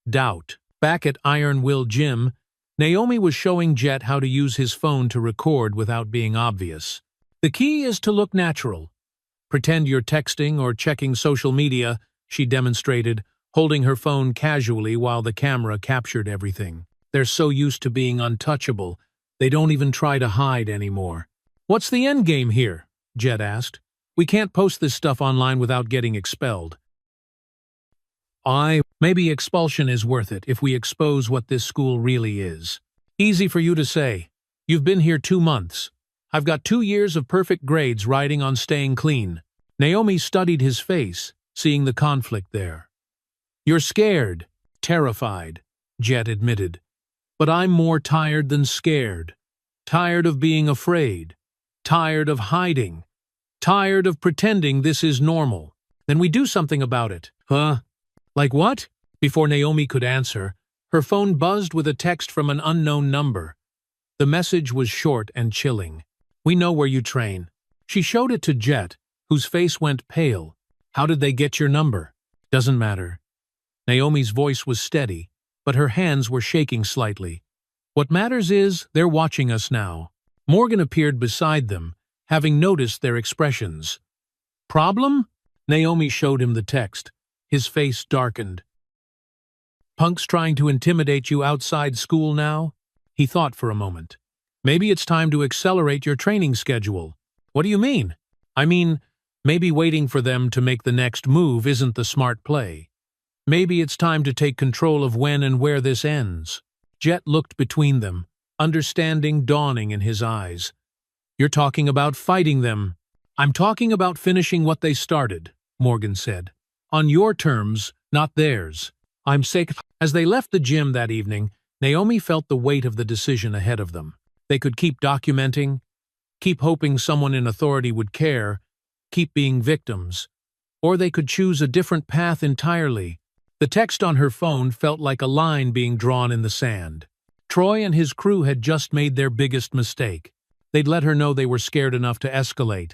S1: Doubt. Back at Iron Will Gym, Naomi was showing Jet how to use his phone to record without being obvious. The key is to look natural. Pretend you're texting or checking social media, she demonstrated, holding her phone casually while the camera captured everything. They're so used to being untouchable, they don't even try to hide anymore. What's the end game here? Jet asked. We can't post this stuff online without getting expelled. Maybe expulsion is worth it if we expose what this school really is. Easy for you to say. You've been here 2 months. I've got 2 years of perfect grades riding on staying clean. Naomi studied his face, seeing the conflict there. You're scared, terrified, Jet admitted. But I'm more tired than scared. Tired of being afraid. Tired of hiding. Tired of pretending this is normal. Then we do something about it. Huh? Like what? Before Naomi could answer, her phone buzzed with a text from an unknown number. The message was short and chilling. We know where you train. She showed it to Jet, whose face went pale. How did they get your number? Doesn't matter. Naomi's voice was steady, but her hands were shaking slightly. What matters is they're watching us now. Morgan appeared beside them, having noticed their expressions. Problem? Naomi showed him the text. His face darkened. Punks trying to intimidate you outside school now? He thought for a moment. Maybe it's time to accelerate your training schedule. What do you mean? I mean, maybe waiting for them to make the next move isn't the smart play. Maybe it's time to take control of when and where this ends. Jet looked between them, understanding dawning in his eyes. You're talking about fighting them. I'm talking about finishing what they started, Morgan said. On your terms, not theirs. I'm sick. As they left the gym that evening, Naomi felt the weight of the decision ahead of them. They could keep documenting, keep hoping someone in authority would care, keep being victims, or they could choose a different path entirely. The text on her phone felt like a line being drawn in the sand. Troy and his crew had just made their biggest mistake. They'd let her know they were scared enough to escalate.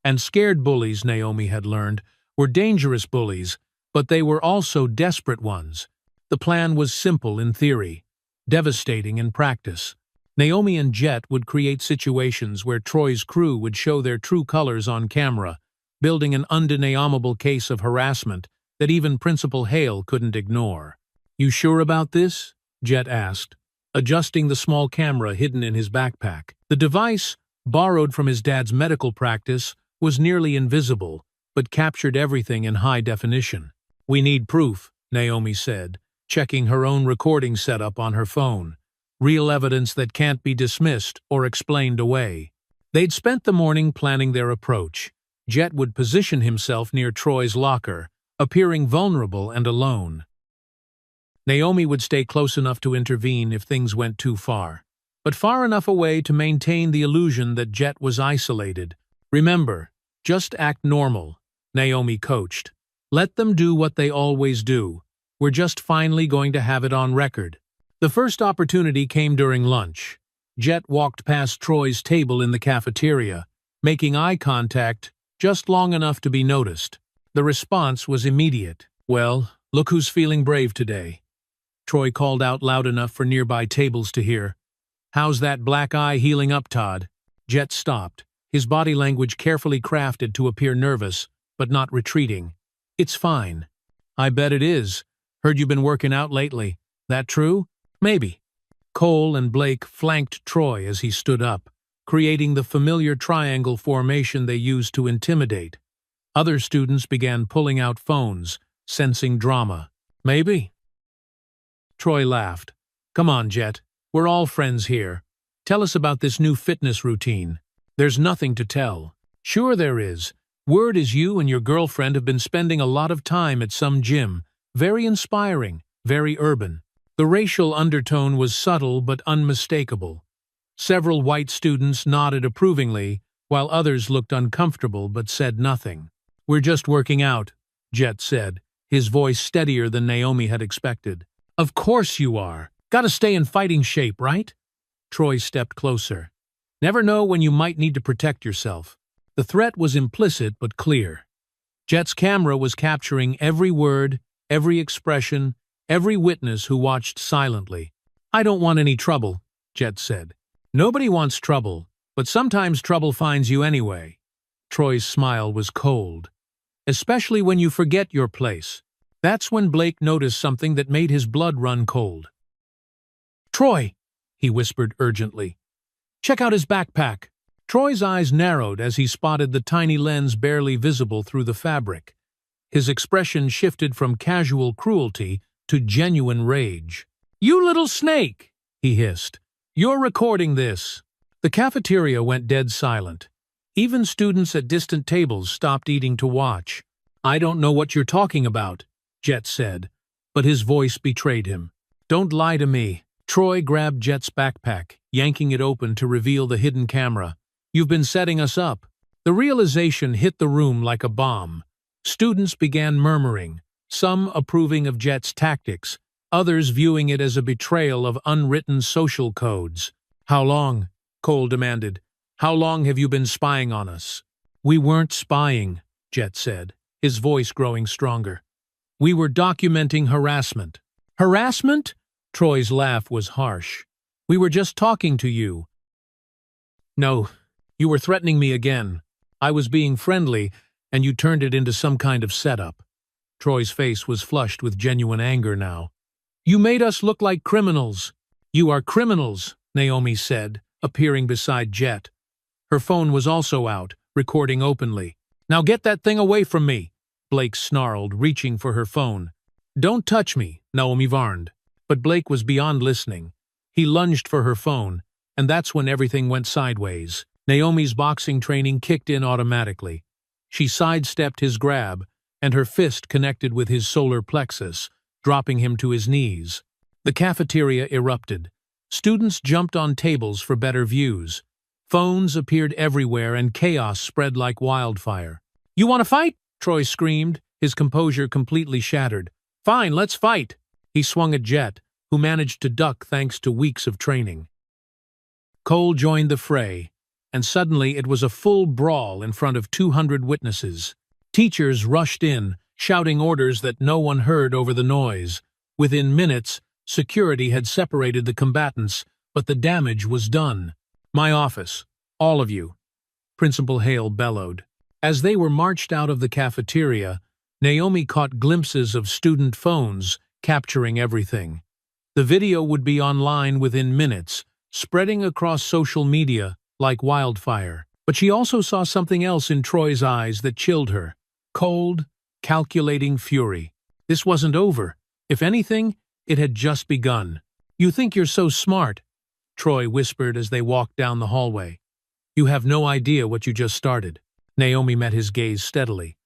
S1: And scared bullies, Naomi had learned, were dangerous bullies, but they were also desperate ones. The plan was simple in theory, devastating in practice. Naomi and Jet would create situations where Troy's crew would show their true colors on camera, building an undeniable case of harassment that even Principal Hale couldn't ignore. You sure about this? Jet asked, adjusting the small camera hidden in his backpack. The device, borrowed from his dad's medical practice, was nearly invisible, but captured everything in high definition. We need proof, Naomi said, checking her own recording setup on her phone. Real evidence that can't be dismissed or explained away. They'd spent the morning planning their approach. Jet would position himself near Troy's locker, appearing vulnerable and alone. Naomi would stay close enough to intervene if things went too far, but far enough away to maintain the illusion that Jet was isolated. Remember, just act normal, Naomi coached. Let them do what they always do. We're just finally going to have it on record. The first opportunity came during lunch. Jet walked past Troy's table in the cafeteria, making eye contact just long enough to be noticed. The response was immediate. Well, look who's feeling brave today. Troy called out loud enough for nearby tables to hear. How's that black eye healing up, Todd? Jet stopped, his body language carefully crafted to appear nervous, but not retreating. It's fine. I bet it is. Heard you've been working out lately. That true? Maybe. Cole and Blake flanked Troy as he stood up, creating the familiar triangle formation they used to intimidate. Other students began pulling out phones, sensing drama. Maybe. Troy laughed. Come on, Jet. We're all friends here. Tell us about this new fitness routine. There's nothing to tell. Sure there is. Word is you and your girlfriend have been spending a lot of time at some gym. Very inspiring, very urban. The racial undertone was subtle but unmistakable. Several white students nodded approvingly, while others looked uncomfortable but said nothing. We're just working out, Jet said, his voice steadier than Naomi had expected. Of course you are. Gotta stay in fighting shape, right? Troy stepped closer. Never know when you might need to protect yourself. The threat was implicit but clear. Jet's camera was capturing every word, every expression, every witness who watched silently. I don't want any trouble, Jet said. Nobody wants trouble, but sometimes trouble finds you anyway. Troy's smile was cold. Especially when you forget your place. That's when Blake noticed something that made his blood run cold. Troy, he whispered urgently. Check out his backpack. Troy's eyes narrowed as he spotted the tiny lens barely visible through the fabric. His expression shifted from casual cruelty to genuine rage. You little snake, he hissed. You're recording this. The cafeteria went dead silent. Even students at distant tables stopped eating to watch. I don't know what you're talking about, Jet said, but his voice betrayed him. Don't lie to me. Troy grabbed Jet's backpack, yanking it open to reveal the hidden camera. You've been setting us up. The realization hit the room like a bomb. Students began murmuring, some approving of Jet's tactics, others viewing it as a betrayal of unwritten social codes. How long? Cole demanded. How long have you been spying on us? We weren't spying, Jet said, his voice growing stronger. We were documenting harassment. Harassment? Troy's laugh was harsh. We were just talking to you. No, you were threatening me again. I was being friendly, and you turned it into some kind of setup. Troy's face was flushed with genuine anger now. "You made us look like criminals." "You are criminals," Naomi said, appearing beside Jet. Her phone was also out, recording openly. "Now get that thing away from me," Blake snarled, reaching for her phone. "Don't touch me," Naomi warned. But Blake was beyond listening. He lunged for her phone, and that's when everything went sideways. Naomi's boxing training kicked in automatically. She sidestepped his grab, and her fist connected with his solar plexus, dropping him to his knees. The cafeteria erupted. Students jumped on tables for better views. Phones appeared everywhere and chaos spread like wildfire. "You want to fight?" Troy screamed, his composure completely shattered. "Fine, let's fight." He swung at Jet, who managed to duck thanks to weeks of training. Cole joined the fray, and suddenly it was a full brawl in front of 200 witnesses. Teachers rushed in, shouting orders that no one heard over the noise. Within minutes, security had separated the combatants, but the damage was done. "My office, all of you," Principal Hale bellowed. As they were marched out of the cafeteria, Naomi caught glimpses of student phones, capturing everything. The video would be online within minutes, spreading across social media like wildfire. But she also saw something else in Troy's eyes that chilled her. Cold, calculating fury. This wasn't over. If anything, it had just begun. "You think you're so smart," Troy whispered as they walked down the hallway. "You have no idea what you just started." Naomi met his gaze steadily.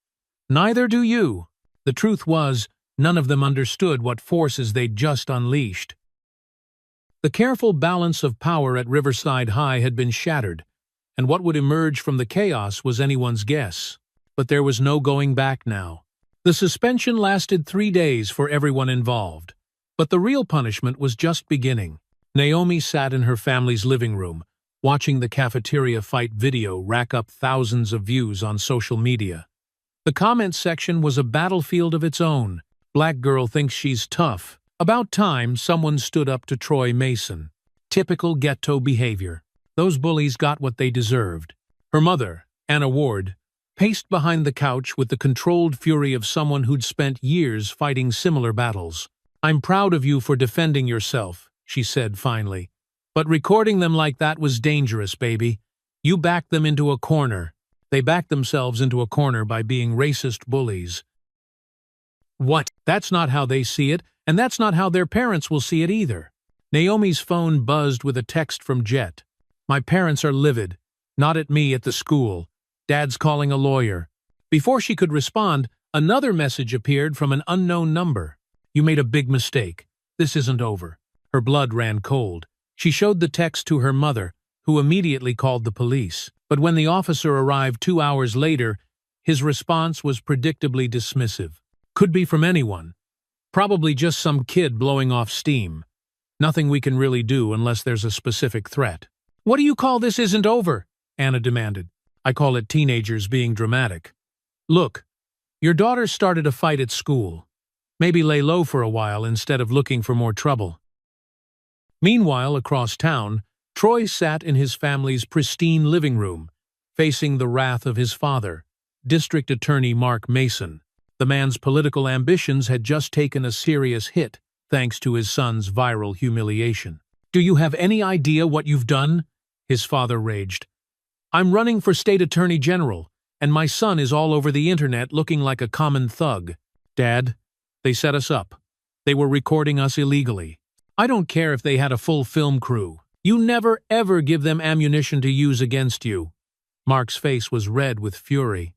S1: "Neither do you." The truth was, none of them understood what forces they'd just unleashed. The careful balance of power at Riverside High had been shattered, and what would emerge from the chaos was anyone's guess. But there was no going back now. The suspension lasted 3 days for everyone involved, but the real punishment was just beginning. Naomi sat in her family's living room, watching the cafeteria fight video rack up thousands of views on social media. The comment section was a battlefield of its own. "Black girl thinks she's tough." About time someone stood up to Troy Mason. Typical ghetto behavior. Those bullies got what they deserved. Her mother, Anna Ward, paced behind the couch with the controlled fury of someone who'd spent years fighting similar battles. "I'm proud of you for defending yourself," she said finally. "But recording them like that was dangerous, baby. You backed them into a corner." They backed themselves into a corner by being racist bullies. "What? That's not how they see it, and that's not how their parents will see it either." Naomi's phone buzzed with a text from Jet. "My parents are livid. Not at me, at the school. Dad's calling a lawyer." Before she could respond, another message appeared from an unknown number. "You made a big mistake. This isn't over." Her blood ran cold. She showed the text to her mother, who immediately called the police. But when the officer arrived 2 hours later, his response was predictably dismissive. "Could be from anyone. Probably just some kid blowing off steam. Nothing we can really do unless there's a specific threat." "What do you call this isn't over?" Anna demanded. "I call it teenagers being dramatic. Look, your daughter started a fight at school. Maybe lay low for a while instead of looking for more trouble." Meanwhile, across town, Troy sat in his family's pristine living room, facing the wrath of his father, District Attorney Mark Mason. The man's political ambitions had just taken a serious hit thanks to his son's viral humiliation. "Do you have any idea what you've done?" his father raged. "I'm running for state attorney general, and my son is all over the internet looking like a common thug." "Dad, they set us up. They were recording us illegally. I don't care if they had a full film crew. You never ever give them ammunition to use against you." Mark's face was red with fury.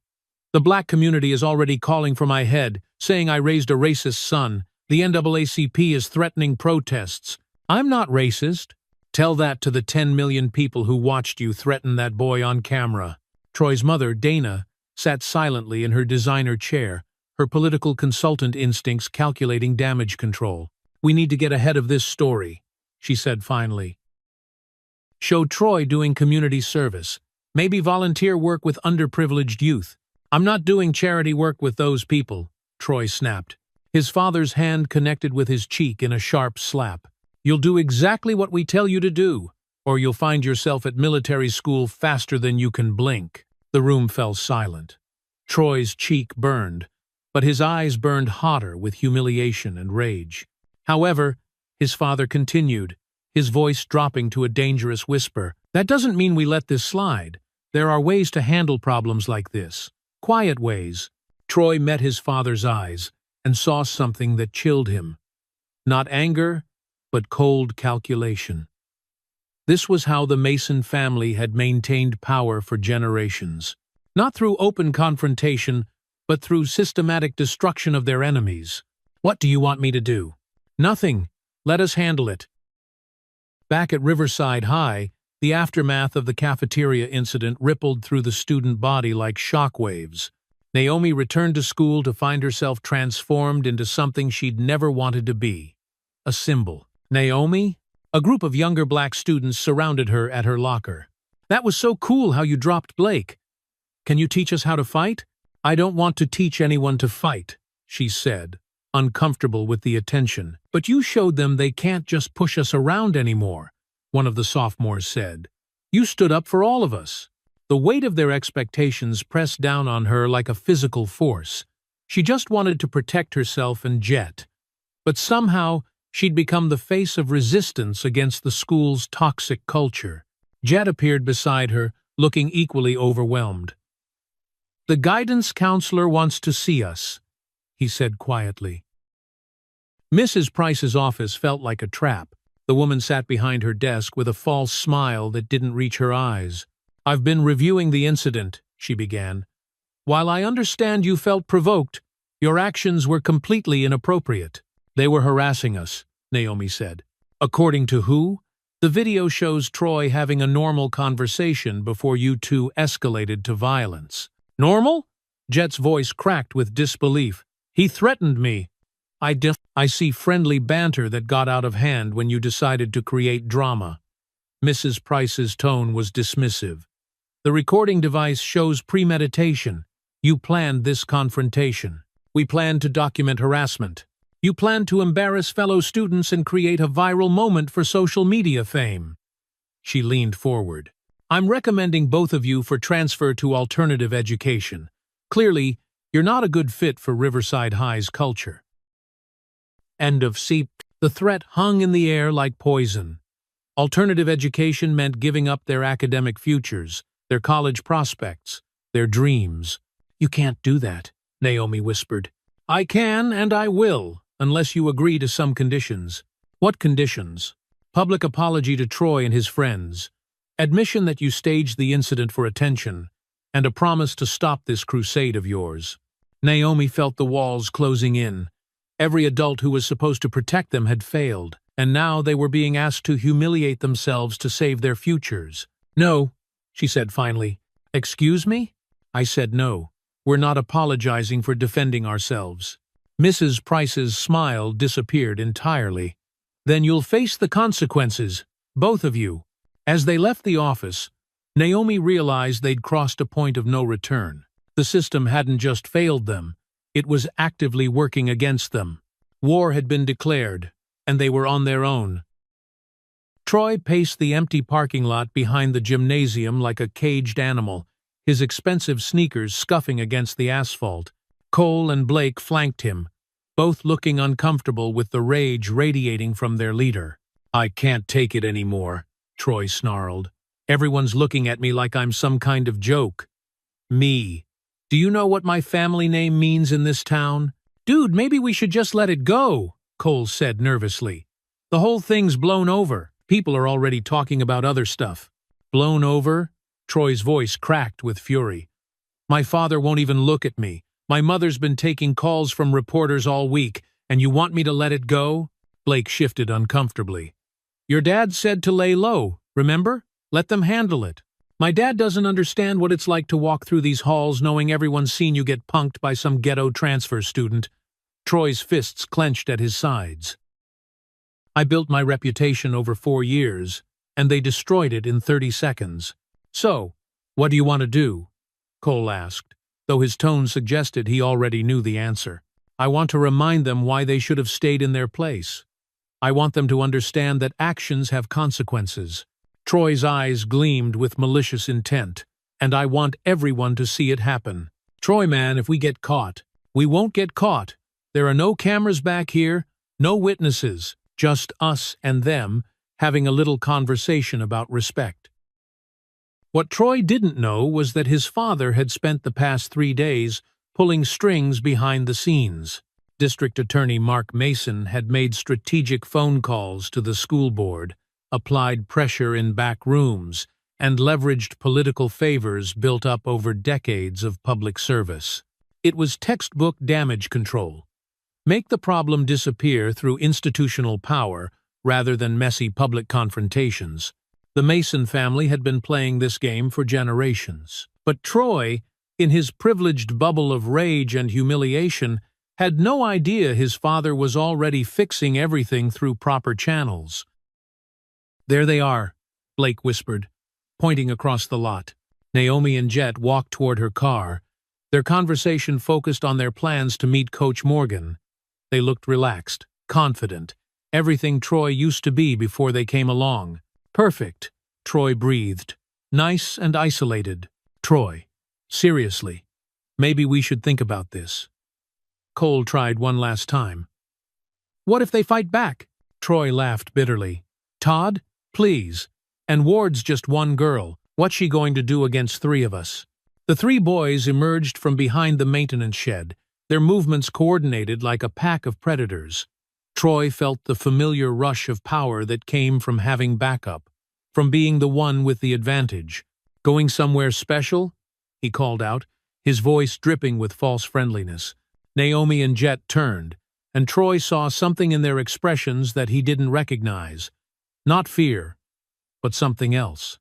S1: "The black community is already calling for my head, saying I raised a racist son. The NAACP is threatening protests. I'm not racist. Tell that to the 10 million people who watched you threaten that boy on camera." Troy's mother, Dana, sat silently in her designer chair, her political consultant instincts calculating damage control. "We need to get ahead of this story," she said finally. "Show Troy doing community service. Maybe volunteer work with underprivileged youth." "I'm not doing charity work with those people," Troy snapped. His father's hand connected with his cheek in a sharp slap. "You'll do exactly what we tell you to do, or you'll find yourself at military school faster than you can blink." The room fell silent. Troy's cheek burned. but his eyes burned hotter with humiliation and rage. However, his father continued, his voice dropping to a dangerous whisper. That doesn't mean we let this slide. There are ways to handle problems like this. Quiet ways. Troy met his father's eyes and saw something that chilled him. Not anger, but cold calculation. This was how the Mason family had maintained power for generations. Not through open confrontation, but through systematic destruction of their enemies. What do you want me to do? Nothing. Let us handle it. Back at Riverside High, the aftermath of the cafeteria incident rippled through the student body like shockwaves. Naomi returned to school to find herself transformed into something she'd never wanted to be. A symbol. Naomi? A group of younger black students surrounded her at her locker. That was so cool how you dropped Blake. Can you teach us how to fight? I don't want to teach anyone to fight, she said, uncomfortable with the attention. But you showed them they can't just push us around anymore, one of the sophomores said. You stood up for all of us. The weight of their expectations pressed down on her like a physical force. She just wanted to protect herself and Jet. But somehow, she'd become the face of resistance against the school's toxic culture. Jet appeared beside her, looking equally overwhelmed. The guidance counselor wants to see us, he said quietly. Mrs. Price's office felt like a trap. The woman sat behind her desk with a false smile that didn't reach her eyes. I've been reviewing the incident, she began. While I understand you felt provoked, your actions were completely inappropriate. They were harassing us, Naomi said. According to who? The video shows Troy having a normal conversation before you two escalated to violence. Normal? Jet's voice cracked with disbelief. He threatened me. I see friendly banter that got out of hand when you decided to create drama. Mrs. Price's tone was dismissive. The recording device shows premeditation. You planned this confrontation. We planned to document harassment. You planned to embarrass fellow students and create a viral moment for social media fame. She leaned forward. I'm recommending both of you for transfer to alternative education. Clearly, you're not a good fit for Riverside High's culture. End of seep. The threat hung in the air like poison. Alternative education meant giving up their academic futures, their college prospects, their dreams. You can't do that, Naomi whispered. I can and I will, unless you agree to some conditions. What conditions? Public apology to Troy and his friends, admission that you staged the incident for attention, and a promise to stop this crusade of yours. Naomi felt the walls closing in. Every adult who was supposed to protect them had failed, and now they were being asked to humiliate themselves to save their futures. No, she said finally. Excuse me? I said no. We're not apologizing for defending ourselves. Mrs. Price's smile disappeared entirely. Then you'll face the consequences, both of you. As they left the office, Naomi realized they'd crossed a point of no return. The system hadn't just failed them, it was actively working against them. War had been declared, and they were on their own. Troy paced the empty parking lot behind the gymnasium like a caged animal, his expensive sneakers scuffing against the asphalt. Cole and Blake flanked him, both looking uncomfortable with the rage radiating from their leader. I can't take it anymore, Troy snarled. Everyone's looking at me like I'm some kind of joke. Me. Do you know what my family name means in this town? Dude, maybe we should just let it go, Cole said nervously. The whole thing's blown over. People are already talking about other stuff. Blown over? Troy's voice cracked with fury. My father won't even look at me. My mother's been taking calls from reporters all week, and you want me to let it go? Blake shifted uncomfortably. Your dad said to lay low, remember? Let them handle it. My dad doesn't understand what it's like to walk through these halls knowing everyone's seen you get punked by some ghetto transfer student. Troy's fists clenched at his sides. I built my reputation over 4 years, and they destroyed it in 30 seconds. So, what do you want to do? Cole asked, though his tone suggested he already knew the answer. I want to remind them why they should have stayed in their place. I want them to understand that actions have consequences. Troy's eyes gleamed with malicious intent, and I want everyone to see it happen. Troy, man, if we get caught, We won't get caught. There are no cameras back here, no witnesses, just us and them having a little conversation about respect. What Troy didn't know was that his father had spent the past 3 days pulling strings behind the scenes. District Attorney Mark Mason had made strategic phone calls to the school board, applied pressure in back rooms, and leveraged political favors built up over decades of public service. It was textbook damage control. Make the problem disappear through institutional power rather than messy public confrontations. The Mason family had been playing this game for generations. But Troy, in his privileged bubble of rage and humiliation, had no idea his father was already fixing everything through proper channels. "There they are," Blake whispered, pointing across the lot. Naomi and Jet walked toward her car. Their conversation focused on their plans to meet Coach Morgan. They looked relaxed, confident, everything Troy used to be before they came along. "Perfect," Troy breathed. "Nice and isolated." "Troy, seriously, maybe we should think about this." Cole tried one last time. "What if they fight back?" Troy laughed bitterly. "Todd, please. And Ward's just one girl. What's she going to do against 3 of us?" The 3 boys emerged from behind the maintenance shed, their movements coordinated like a pack of predators. Troy felt the familiar rush of power that came from having backup, from being the one with the advantage. "Going somewhere special?" he called out, his voice dripping with false friendliness. Naomi and Jet turned, and Troy saw something in their expressions that he didn't recognize. Not fear, but something else.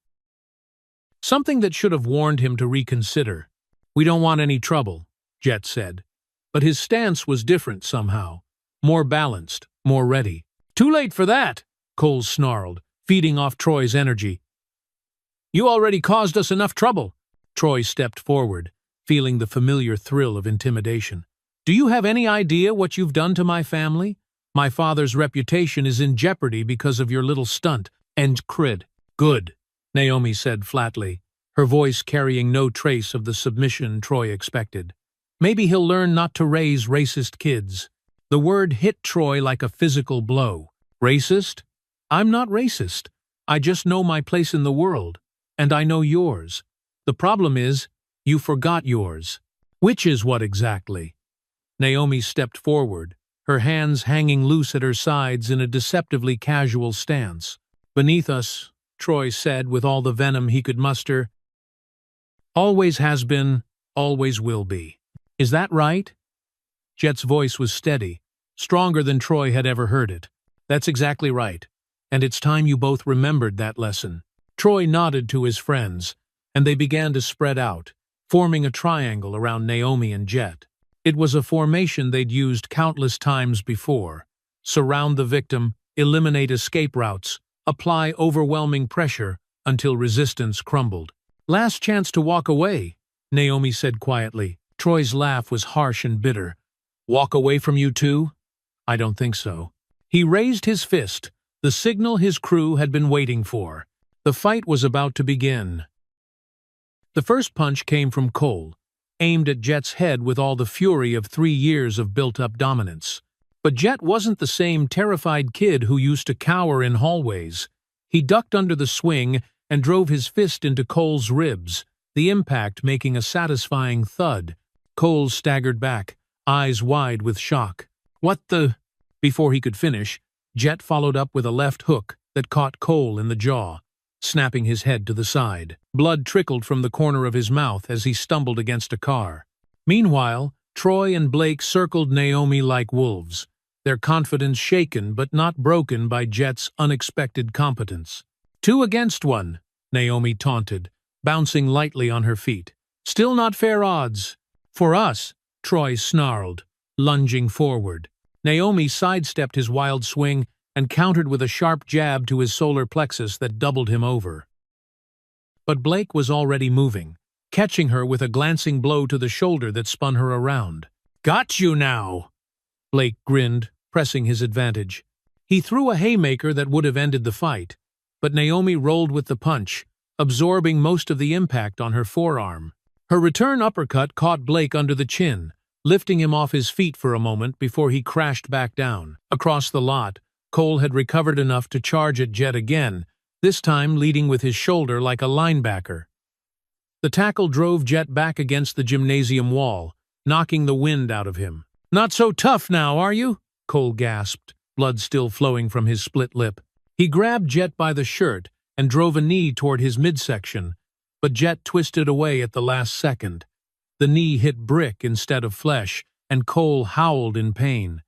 S1: Something that should have warned him to reconsider. "We don't want any trouble," Jet said. But his stance was different somehow. More balanced, more ready. "Too late for that," Cole snarled, feeding off Troy's energy. "You already caused us enough trouble." Troy stepped forward, feeling the familiar thrill of intimidation. "Do you have any idea what you've done to my family? My father's reputation is in jeopardy because of your little stunt." "And crid." "Good," Naomi said flatly, her voice carrying no trace of the submission Troy expected. "Maybe he'll learn not to raise racist kids." The word hit Troy like a physical blow. "Racist? I'm not racist. I just know my place in the world, and I know yours. The problem is, you forgot yours." "Which is what exactly?" Naomi stepped forward, her hands hanging loose at her sides in a deceptively casual stance. "Beneath us," Troy said with all the venom he could muster. "Always has been, always will be." "Is that right?" Jet's voice was steady, stronger than Troy had ever heard it. "That's exactly right, and it's time you both remembered that lesson." Troy nodded to his friends, and they began to spread out, forming a triangle around Naomi and Jet. It was a formation they'd used countless times before. Surround the victim, eliminate escape routes, apply overwhelming pressure until resistance crumbled. "Last chance to walk away," Naomi said quietly. Troy's laugh was harsh and bitter. "Walk away from you too? I don't think so." He raised his fist, the signal his crew had been waiting for. The fight was about to begin. The first punch came from Cole, aimed at Jet's head with all the fury of 3 years of built-up dominance. But Jet wasn't the same terrified kid who used to cower in hallways. He ducked under the swing and drove his fist into Cole's ribs, the impact making a satisfying thud. Cole staggered back, eyes wide with shock. "What the—" Before he could finish, Jet followed up with a left hook that caught Cole in the jaw, snapping his head to the side. Blood trickled from the corner of his mouth as he stumbled against a car. Meanwhile, Troy and Blake circled Naomi like wolves, their confidence shaken but not broken by Jet's unexpected competence. "2 against 1, Naomi taunted, bouncing lightly on her feet. "Still not fair odds." "For us," Troy snarled, lunging forward. Naomi sidestepped his wild swing and countered with a sharp jab to his solar plexus that doubled him over. But Blake was already moving, catching her with a glancing blow to the shoulder that spun her around. "Got you now!" Blake grinned, pressing his advantage. He threw a haymaker that would have ended the fight, but Naomi rolled with the punch, absorbing most of the impact on her forearm. Her return uppercut caught Blake under the chin, lifting him off his feet for a moment before he crashed back down. Across the lot, Cole had recovered enough to charge at Jet again, this time leading with his shoulder like a linebacker. The tackle drove Jet back against the gymnasium wall, knocking the wind out of him. "Not so tough now, are you?" Cole gasped, blood still flowing from his split lip. He grabbed Jet by the shirt and drove a knee toward his midsection, but Jet twisted away at the last second. The knee hit brick instead of flesh, and Cole howled in pain.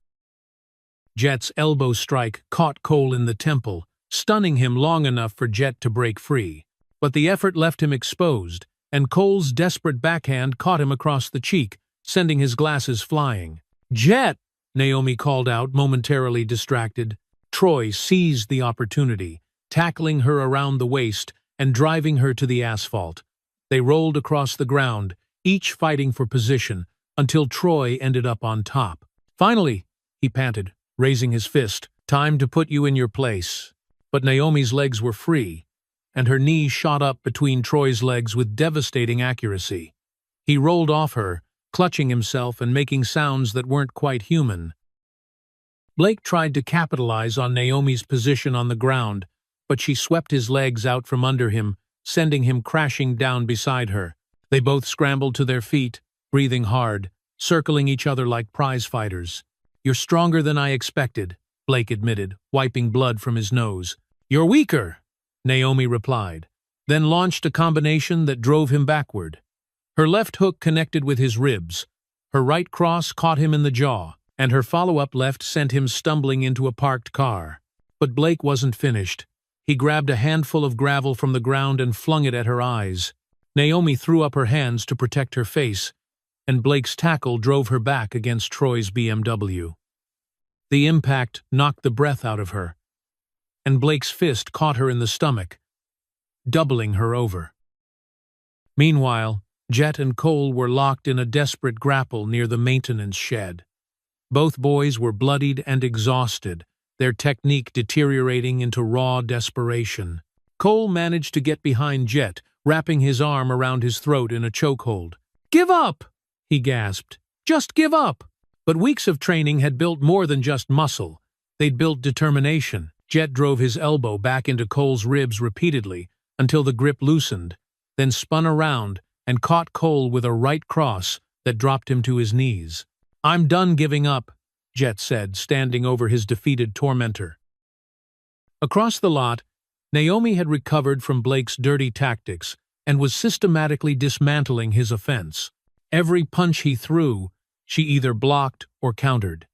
S1: Jet's elbow strike caught Cole in the temple, stunning him long enough for Jet to break free. But the effort left him exposed, and Cole's desperate backhand caught him across the cheek, sending his glasses flying. "Jet!" Naomi called out, momentarily distracted. Troy seized the opportunity, tackling her around the waist and driving her to the asphalt. They rolled across the ground, each fighting for position, until Troy ended up on top. "Finally," he panted, raising his fist, "time to put you in your place." But Naomi's legs were free, and her knee shot up between Troy's legs with devastating accuracy. He rolled off her, clutching himself and making sounds that weren't quite human. Blake tried to capitalize on Naomi's position on the ground, but she swept his legs out from under him, sending him crashing down beside her. They both scrambled to their feet, breathing hard, circling each other like prize fighters. "You're stronger than I expected," Blake admitted, wiping blood from his nose. "You're weaker," Naomi replied, then launched a combination that drove him backward. Her left hook connected with his ribs, her right cross caught him in the jaw, and her follow-up left sent him stumbling into a parked car. But Blake wasn't finished. He grabbed a handful of gravel from the ground and flung it at her eyes. Naomi threw up her hands to protect her face, and Blake's tackle drove her back against Troy's BMW. The impact knocked the breath out of her, and Blake's fist caught her in the stomach, doubling her over. Meanwhile, Jet and Cole were locked in a desperate grapple near the maintenance shed. Both boys were bloodied and exhausted, their technique deteriorating into raw desperation. Cole managed to get behind Jet, wrapping his arm around his throat in a chokehold. "Give up!" he gasped. "Just give up!" But weeks of training had built more than just muscle. They'd built determination. Jet drove his elbow back into Cole's ribs repeatedly until the grip loosened, then spun around and caught Cole with a right cross that dropped him to his knees. "I'm done giving up," Jet said, standing over his defeated tormentor. Across the lot, Naomi had recovered from Blake's dirty tactics and was systematically dismantling his offense. Every punch he threw, she either blocked or countered.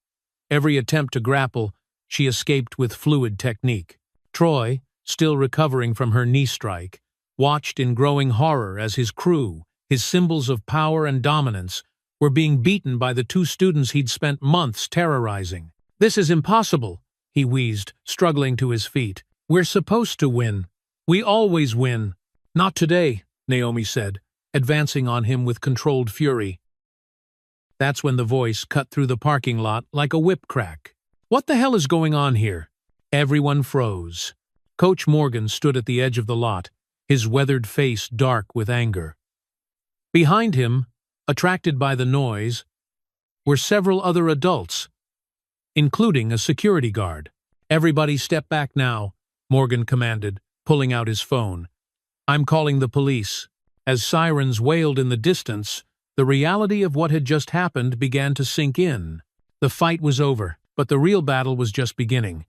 S1: Every attempt to grapple, she escaped with fluid technique. Troy, still recovering from her knee strike, watched in growing horror as his crew, his symbols of power and dominance, were being beaten by the two students he'd spent months terrorizing. "This is impossible," he wheezed, struggling to his feet. "We're supposed to win. We always win." "Not today," Naomi said, advancing on him with controlled fury. That's when the voice cut through the parking lot like a whip crack. "What the hell is going on here?" Everyone froze. Coach Morgan stood at the edge of the lot, his weathered face dark with anger. Behind him, attracted by the noise, were several other adults, including a security guard. "Everybody step back now," Morgan commanded, pulling out his phone. "I'm calling the police." As sirens wailed in the distance, the reality of what had just happened began to sink in. The fight was over, but the real battle was just beginning.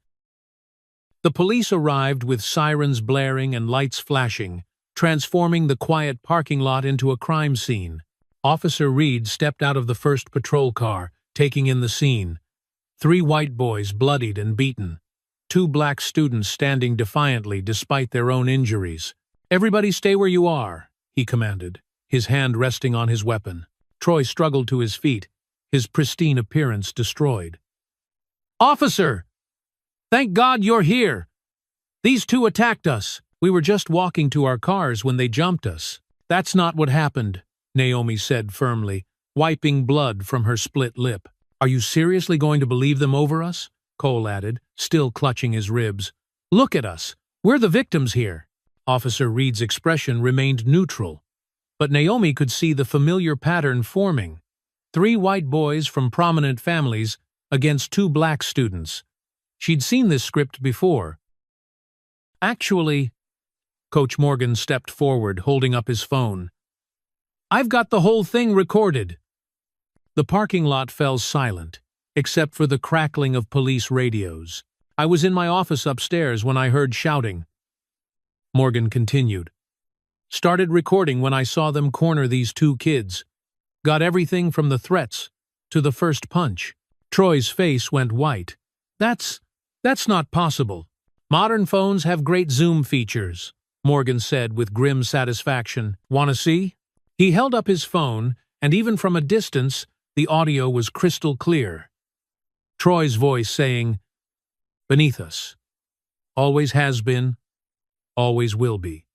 S1: The police arrived with sirens blaring and lights flashing, transforming the quiet parking lot into a crime scene. Officer Reed stepped out of the first patrol car, taking in the scene. 3 white boys bloodied and beaten. 2 black students standing defiantly despite their own injuries. "Everybody stay where you are," he commanded, his hand resting on his weapon. Troy struggled to his feet, his pristine appearance destroyed. "Officer! Thank God you're here! These 2 attacked us. We were just walking to our cars when they jumped us." "That's not what happened," Naomi said firmly, wiping blood from her split lip. "Are you seriously going to believe them over us?" Cole added, still clutching his ribs. "Look at us. We're the victims here." Officer Reed's expression remained neutral, but Naomi could see the familiar pattern forming. 3 white boys from prominent families against 2 black students. She'd seen this script before. Actually, Coach Morgan stepped forward, holding up his phone. I've got the whole thing recorded. The parking lot fell silent, except for the crackling of police radios. I was in my office upstairs when I heard shouting. Morgan continued. Started recording when I saw them corner these 2 kids. Got everything from the threats to the first punch. Troy's face went white. That's not possible. Modern phones have great zoom features, Morgan said with grim satisfaction. Wanna see? He held up his phone, and even from a distance, the audio was crystal clear. Troy's voice saying, beneath us. Always has been, always will be.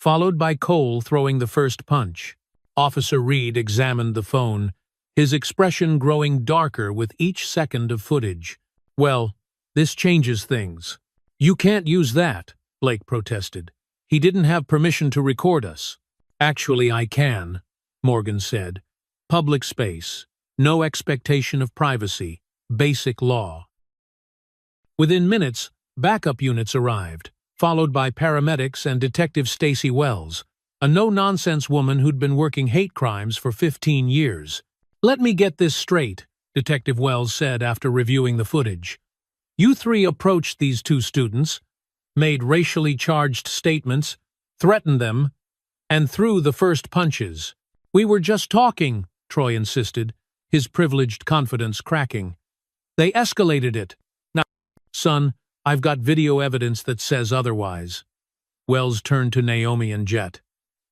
S1: Followed by Cole throwing the first punch. Officer Reed examined the phone, his expression growing darker with each second of footage. Well, this changes things. You can't use that, Blake protested. He didn't have permission to record us. Actually, I can, Morgan said. Public space. No expectation of privacy. Basic law. Within minutes, backup units arrived, followed by paramedics and Detective Stacy Wells, a no-nonsense woman who'd been working hate crimes for 15 years. Let me get this straight, Detective Wells said after reviewing the footage. You 3 approached these 2 students, made racially charged statements, threatened them, and threw the first punches. We were just talking, Troy insisted, his privileged confidence cracking. They escalated it. Now, son, I've got video evidence that says otherwise. Wells turned to Naomi and Jet.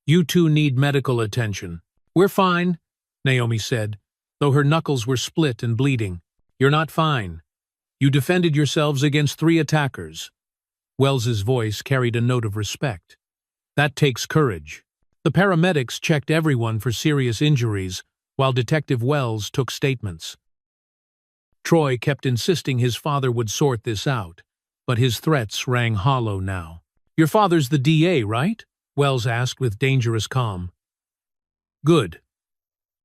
S1: You 2 need medical attention. We're fine, Naomi said, though her knuckles were split and bleeding. You're not fine. You defended yourselves against 3 attackers. Wells's voice carried a note of respect. That takes courage. The paramedics checked everyone for serious injuries, while Detective Wells took statements. Troy kept insisting his father would sort this out, but his threats rang hollow now. Your father's the DA, right? Wells asked with dangerous calm. Good.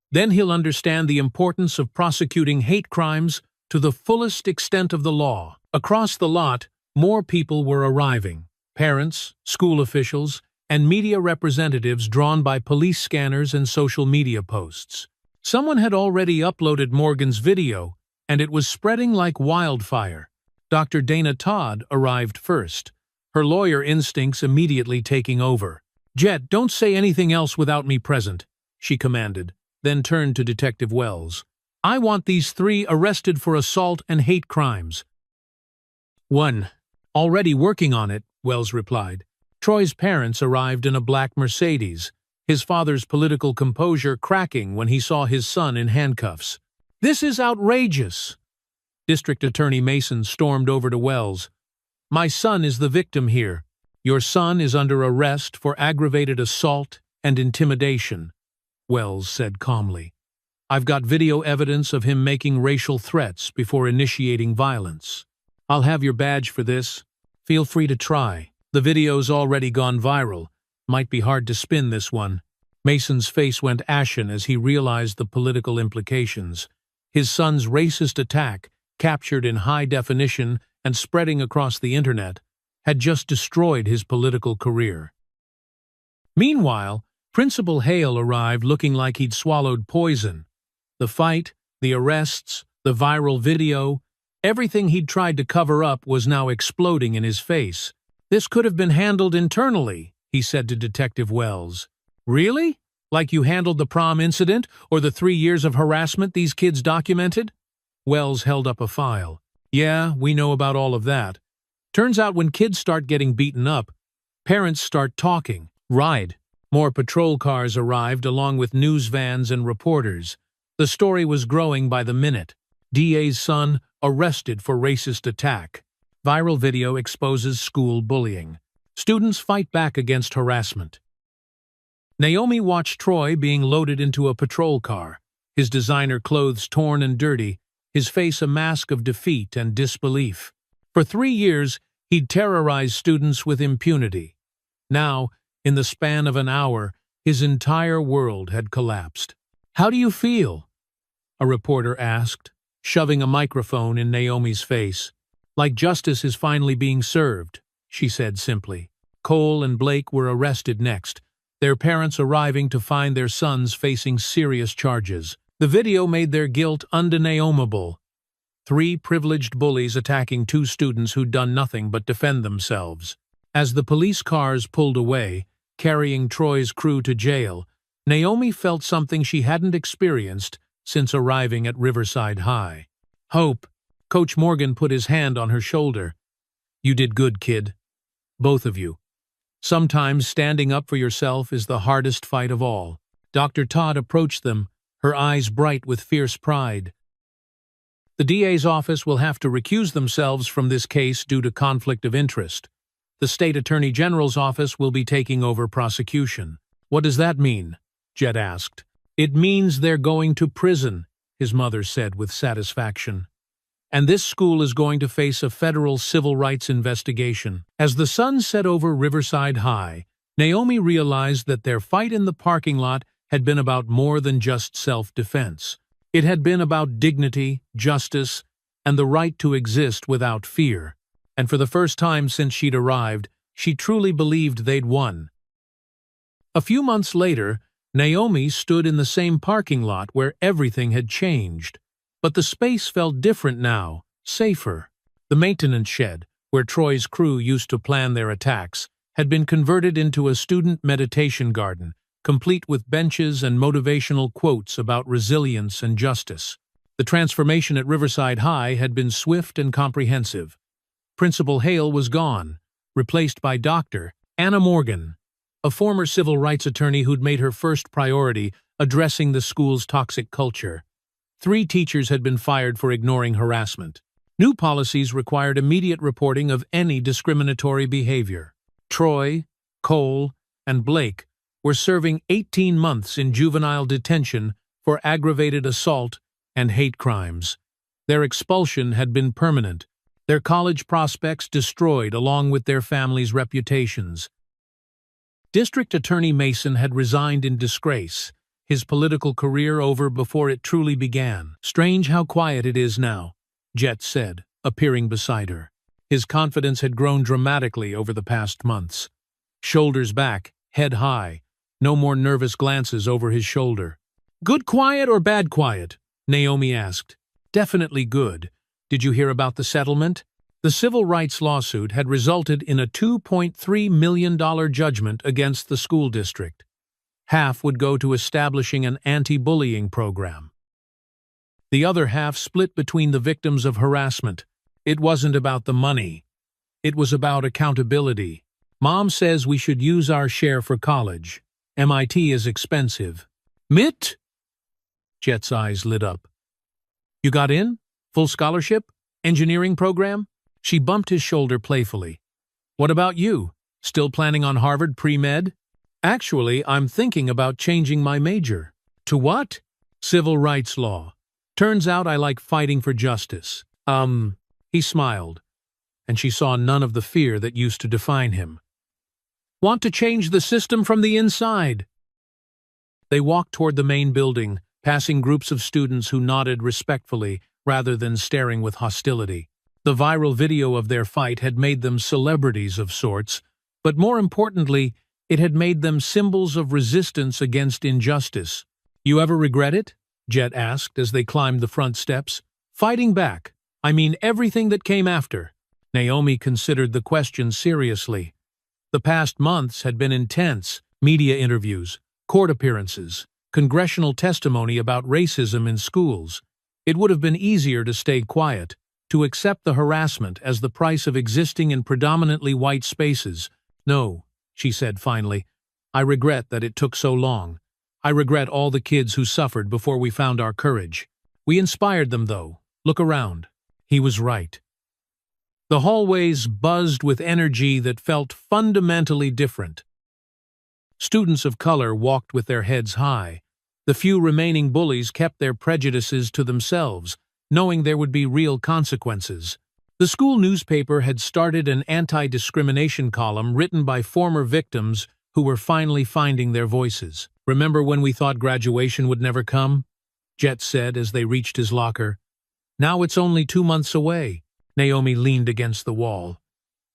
S1: Then he'll understand the importance of prosecuting hate crimes to the fullest extent of the law. Across the lot, more people were arriving. Parents, school officials, and media representatives drawn by police scanners and social media posts. Someone had already uploaded Morgan's video, and it was spreading like wildfire. Dr. Dana Todd arrived first, her lawyer instincts immediately taking over. Jet, don't say anything else without me present, she commanded, then turned to Detective Wells. I want these 3 arrested for assault and hate crimes. 1. Already working on it, Wells replied. Troy's parents arrived in a black Mercedes, his father's political composure cracking when he saw his son in handcuffs. This is outrageous. District Attorney Mason stormed over to Wells. My son is the victim here. Your son is under arrest for aggravated assault and intimidation, Wells said calmly. I've got video evidence of him making racial threats before initiating violence. I'll have your badge for this. Feel free to try. The video's already gone viral. Might be hard to spin this one. Mason's face went ashen as he realized the political implications. His son's racist attack, captured in high definition and spreading across the internet, had just destroyed his political career. Meanwhile, Principal Hale arrived looking like he'd swallowed poison. The fight, the arrests, the viral video, everything he'd tried to cover up was now exploding in his face. This could have been handled internally, he said to Detective Wells. Really? Like you handled the prom incident or the 3 years of harassment these kids documented? Wells held up a file. Yeah, we know about all of that. Turns out when kids start getting beaten up, parents start talking. Right. More patrol cars arrived along with news vans and reporters. The story was growing by the minute. DA's son arrested for racist attack. Viral video exposes school bullying. Students fight back against harassment. Naomi watched Troy being loaded into a patrol car, his designer clothes torn and dirty, his face a mask of defeat and disbelief. For 3 years, he'd terrorized students with impunity. Now, in the span of an hour, his entire world had collapsed. How do you feel? a reporter asked, shoving a microphone in Naomi's face. Like justice is finally being served, she said simply. Cole and Blake were arrested next, their parents arriving to find their sons facing serious charges. The video made their guilt undeniable. 3 privileged bullies attacking 2 students who'd done nothing but defend themselves. As the police cars pulled away, carrying Troy's crew to jail, Naomi felt something she hadn't experienced since arriving at Riverside High. Hope. Coach Morgan put his hand on her shoulder. You did good, kid. Both of you. Sometimes standing up for yourself is the hardest fight of all. Dr. Todd approached them, her eyes bright with fierce pride. The DA's office will have to recuse themselves from this case due to conflict of interest. The State Attorney General's office will be taking over prosecution. What does that mean? Jet asked. It means they're going to prison, his mother said with satisfaction. And this school is going to face a federal civil rights investigation. As the sun set over Riverside High, Naomi realized that their fight in the parking lot had been about more than just self-defense. It had been about dignity, justice, and the right to exist without fear. And for the first time since she'd arrived, she truly believed they'd won. A few months later, Naomi stood in the same parking lot where everything had changed. But the space felt different now, safer. The maintenance shed, where Troy's crew used to plan their attacks, had been converted into a student meditation garden, complete with benches and motivational quotes about resilience and justice. The transformation at Riverside High had been swift and comprehensive. Principal Hale was gone, replaced by Dr. Anna Morgan, a former civil rights attorney who'd made her first priority addressing the school's toxic culture. 3 teachers had been fired for ignoring harassment. New policies required immediate reporting of any discriminatory behavior. Troy, Cole, and Blake were serving 18 months in juvenile detention for aggravated assault and hate crimes. Their expulsion had been permanent, their college prospects destroyed along with their families' reputations. District Attorney Mason had resigned in disgrace, his political career over before it truly began. Strange how quiet it is now, Jet said, appearing beside her. His confidence had grown dramatically over the past months. Shoulders back, head high, no more nervous glances over his shoulder. Good quiet or bad quiet? Naomi asked. Definitely good. Did you hear about the settlement? The civil rights lawsuit had resulted in a $2.3 million judgment against the school district. Half would go to establishing an anti-bullying program. The other half split between the victims of harassment. It wasn't about the money. It was about accountability. Mom says we should use our share for college. MIT is expensive. Mitt? Jet's eyes lit up. You got in? Full scholarship? Engineering program? She bumped his shoulder playfully. What about you? Still planning on Harvard pre-med? Actually, I'm thinking about changing my major. To what? Civil rights law. Turns out I like fighting for justice. He smiled, and she saw none of the fear that used to define him. Want to change the system from the inside? They walked toward the main building, passing groups of students who nodded respectfully rather than staring with hostility. The viral video of their fight had made them celebrities of sorts, but more importantly, it had made them symbols of resistance against injustice. You ever regret it? Jet asked as they climbed the front steps. Fighting back. I mean everything that came after. Naomi considered the question seriously. The past months had been intense. Media interviews, court appearances, congressional testimony about racism in schools. It would have been easier to stay quiet, to accept the harassment as the price of existing in predominantly white spaces. No, she said finally, I regret that it took so long. I regret all the kids who suffered before we found our courage. We inspired them, though. Look around. He was right. The hallways buzzed with energy that felt fundamentally different. Students of color walked with their heads high. The few remaining bullies kept their prejudices to themselves, knowing there would be real consequences. The school newspaper had started an anti-discrimination column written by former victims who were finally finding their voices. Remember when we thought graduation would never come? Jet said as they reached his locker. Now it's only 2 months away. Naomi leaned against the wall.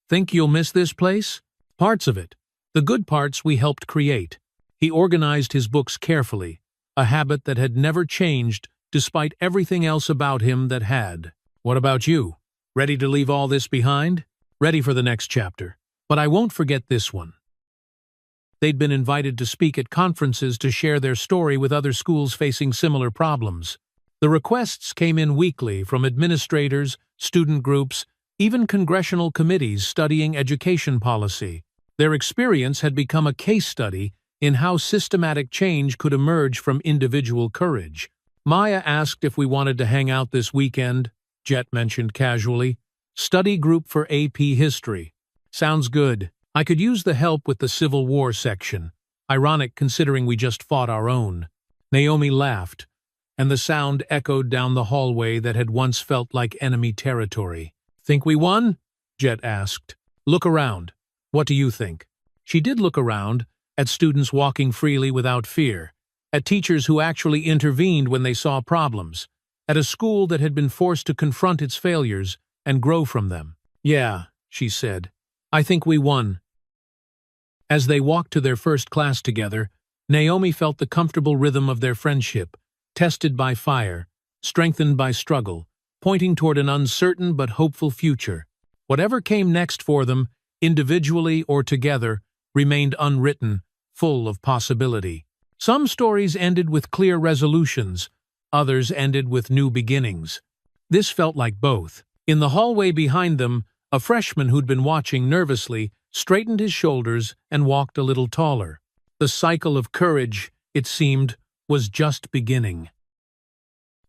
S1: Think you'll miss this place? Parts of it. The good parts we helped create. He organized his books carefully, a habit that had never changed despite everything else about him that had. What about you? Ready to leave all this behind? Ready for the next chapter. But I won't forget this one. They'd been invited to speak at conferences to share their story with other schools facing similar problems. The requests came in weekly from administrators, student groups, even congressional committees studying education policy. Their experience had become a case study in how systematic change could emerge from individual courage. Maya asked if we wanted to hang out this weekend, Jet mentioned casually. Study group for AP History. Sounds good. I could use the help with the Civil War section. Ironic considering we just fought our own. Naomi laughed, and the sound echoed down the hallway that had once felt like enemy territory. Think we won? Jet asked. Look around. What do you think? She did look around, at students walking freely without fear, at teachers who actually intervened when they saw problems, at a school that had been forced to confront its failures and grow from them. Yeah, she said. I think we won. As they walked to their first class together, Naomi felt the comfortable rhythm of their friendship, tested by fire, strengthened by struggle, pointing toward an uncertain but hopeful future. Whatever came next for them, individually or together, remained unwritten, full of possibility. Some stories ended with clear resolutions, others ended with new beginnings. This felt like both. In the hallway behind them, a freshman who'd been watching nervously straightened his shoulders and walked a little taller. The cycle of courage, it seemed, was just beginning.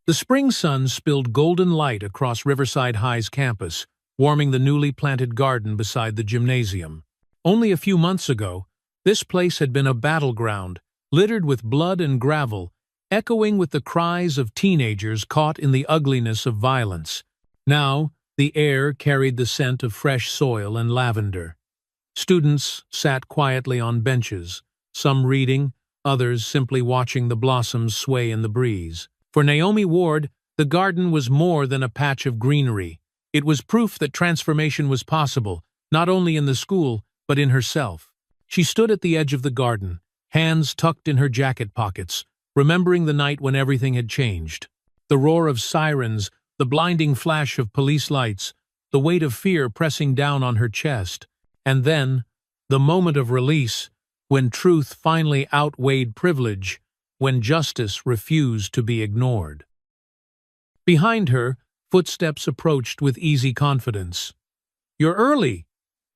S1: The spring sun spilled golden light across Riverside High's campus, warming the newly planted garden beside the gymnasium. Only a few months ago, this place had been a battleground, littered with blood and gravel, echoing with the cries of teenagers caught in the ugliness of violence. Now, the air carried the scent of fresh soil and lavender. Students sat quietly on benches, some reading, others simply watching the blossoms sway in the breeze. For Naomi Ward, the garden was more than a patch of greenery. It was proof that transformation was possible, not only in the school, but in herself. She stood at the edge of the garden, hands tucked in her jacket pockets, remembering the night when everything had changed. The roar of sirens, the blinding flash of police lights, the weight of fear pressing down on her chest. And then, the moment of release, when truth finally outweighed privilege, when justice refused to be ignored. Behind her, footsteps approached with easy confidence. "You're early,"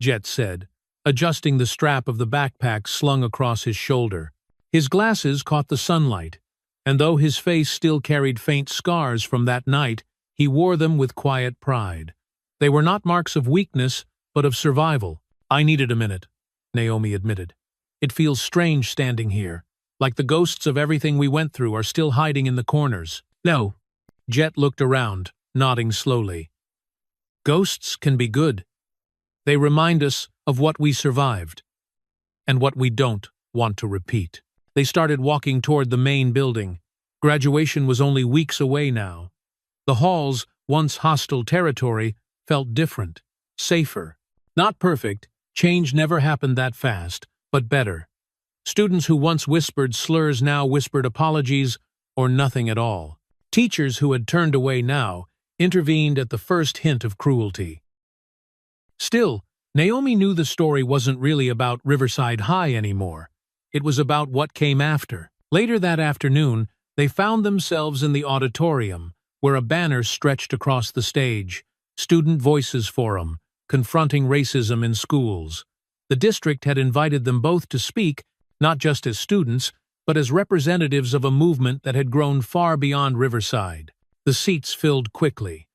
S1: Jet said, adjusting the strap of the backpack slung across his shoulder. His glasses caught the sunlight, and though his face still carried faint scars from that night, he wore them with quiet pride. They were not marks of weakness, but of survival. "I needed a minute," Naomi admitted. "It feels strange standing here, like the ghosts of everything we went through are still hiding in the corners." "No." Jet looked around, nodding slowly. "Ghosts can be good. They remind us of what we survived, and what we don't want to repeat." They started walking toward the main building. Graduation was only weeks away now. The halls, once hostile territory, felt different, safer. Not perfect, change never happened that fast, but better. Students who once whispered slurs now whispered apologies or nothing at all. Teachers who had turned away now intervened at the first hint of cruelty. Still, Naomi knew the story wasn't really about Riverside High anymore. It was about what came after. Later that afternoon, they found themselves in the auditorium, where a banner stretched across the stage, Student Voices Forum, confronting racism in schools. The district had invited them both to speak, not just as students, but as representatives of a movement that had grown far beyond Riverside. The seats filled quickly.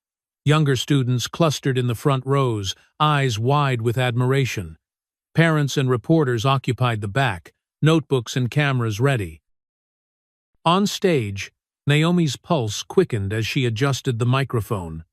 S1: Younger students clustered in the front rows, eyes wide with admiration. Parents and reporters occupied the back, notebooks and cameras ready. On stage, Naomi's pulse quickened as she adjusted the microphone.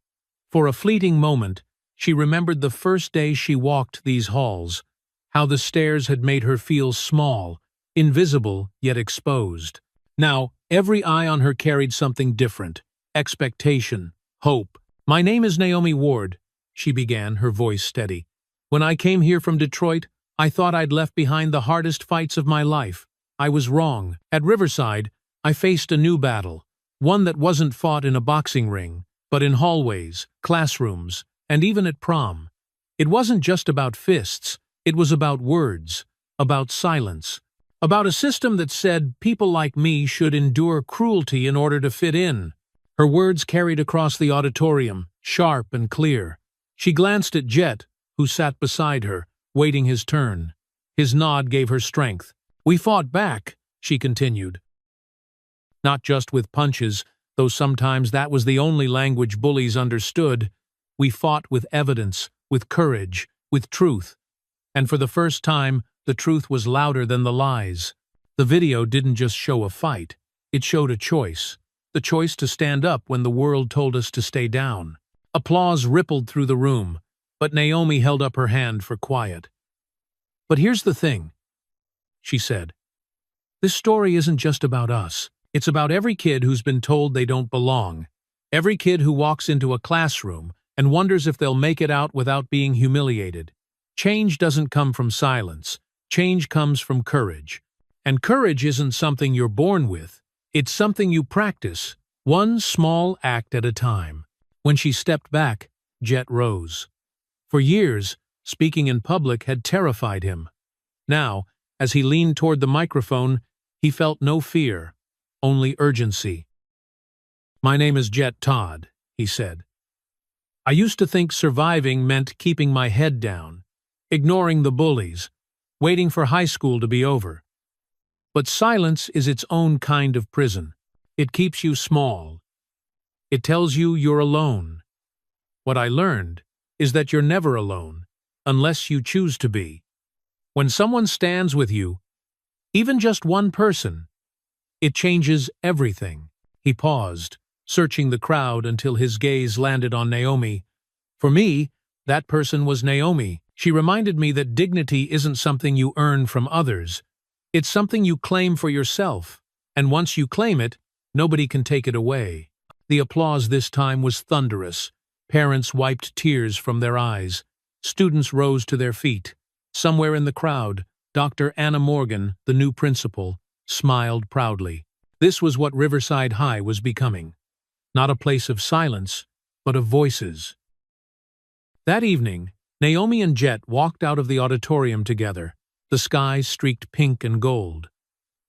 S1: For a fleeting moment, she remembered the first day she walked these halls, how the stairs had made her feel small, invisible yet exposed. Now, Every eye on her carried something different: expectation, hope. "My name is Naomi Ward," she began, her voice steady. "When I came here from Detroit, I thought I'd left behind the hardest fights of my life. I was wrong. At Riverside, I faced a new battle, one that wasn't fought in a boxing ring, but in hallways, classrooms, and even at prom. It wasn't just about fists, it was about words, about silence, about a system that said people like me should endure cruelty in order to fit in." Her words carried across the auditorium, sharp and clear. She glanced at Jet, who sat beside her, waiting his turn. His nod gave her strength. "We fought back," she continued. "Not just with punches, though sometimes that was the only language bullies understood. We fought with evidence, with courage, with truth. And for the first time, the truth was louder than the lies. The video didn't just show a fight. It showed a choice. The choice to stand up when the world told us to stay down." Applause rippled through the room, but Naomi held up her hand for quiet. "But here's the thing," she said. "This story isn't just about us. It's about every kid who's been told they don't belong. Every kid who walks into a classroom and wonders if they'll make it out without being humiliated. Change doesn't come from silence. Change comes from courage. And courage isn't something you're born with. It's something you practice, one small act at a time." When she stepped back, Jet rose. For years, speaking in public had terrified him. Now, as he leaned toward the microphone, he felt no fear, only urgency. "My name is Jet Todd," he said. "I used to think surviving meant keeping my head down, ignoring the bullies, waiting for high school to be over. But silence is its own kind of prison. It keeps you small. It tells you you're alone. What I learned is that you're never alone, unless you choose to be. When someone stands with you, even just one person, it changes everything." He paused, searching the crowd until his gaze landed on Naomi. "For me, that person was Naomi. She reminded me that dignity isn't something you earn from others. It's something you claim for yourself, and once you claim it, nobody can take it away." The applause this time was thunderous. Parents wiped tears from their eyes. Students rose to their feet. Somewhere in the crowd, Dr. Anna Morgan, the new principal, smiled proudly. This was what Riverside High was becoming. Not a place of silence, but of voices. That evening, Naomi and Jet walked out of the auditorium together. The sky streaked pink and gold.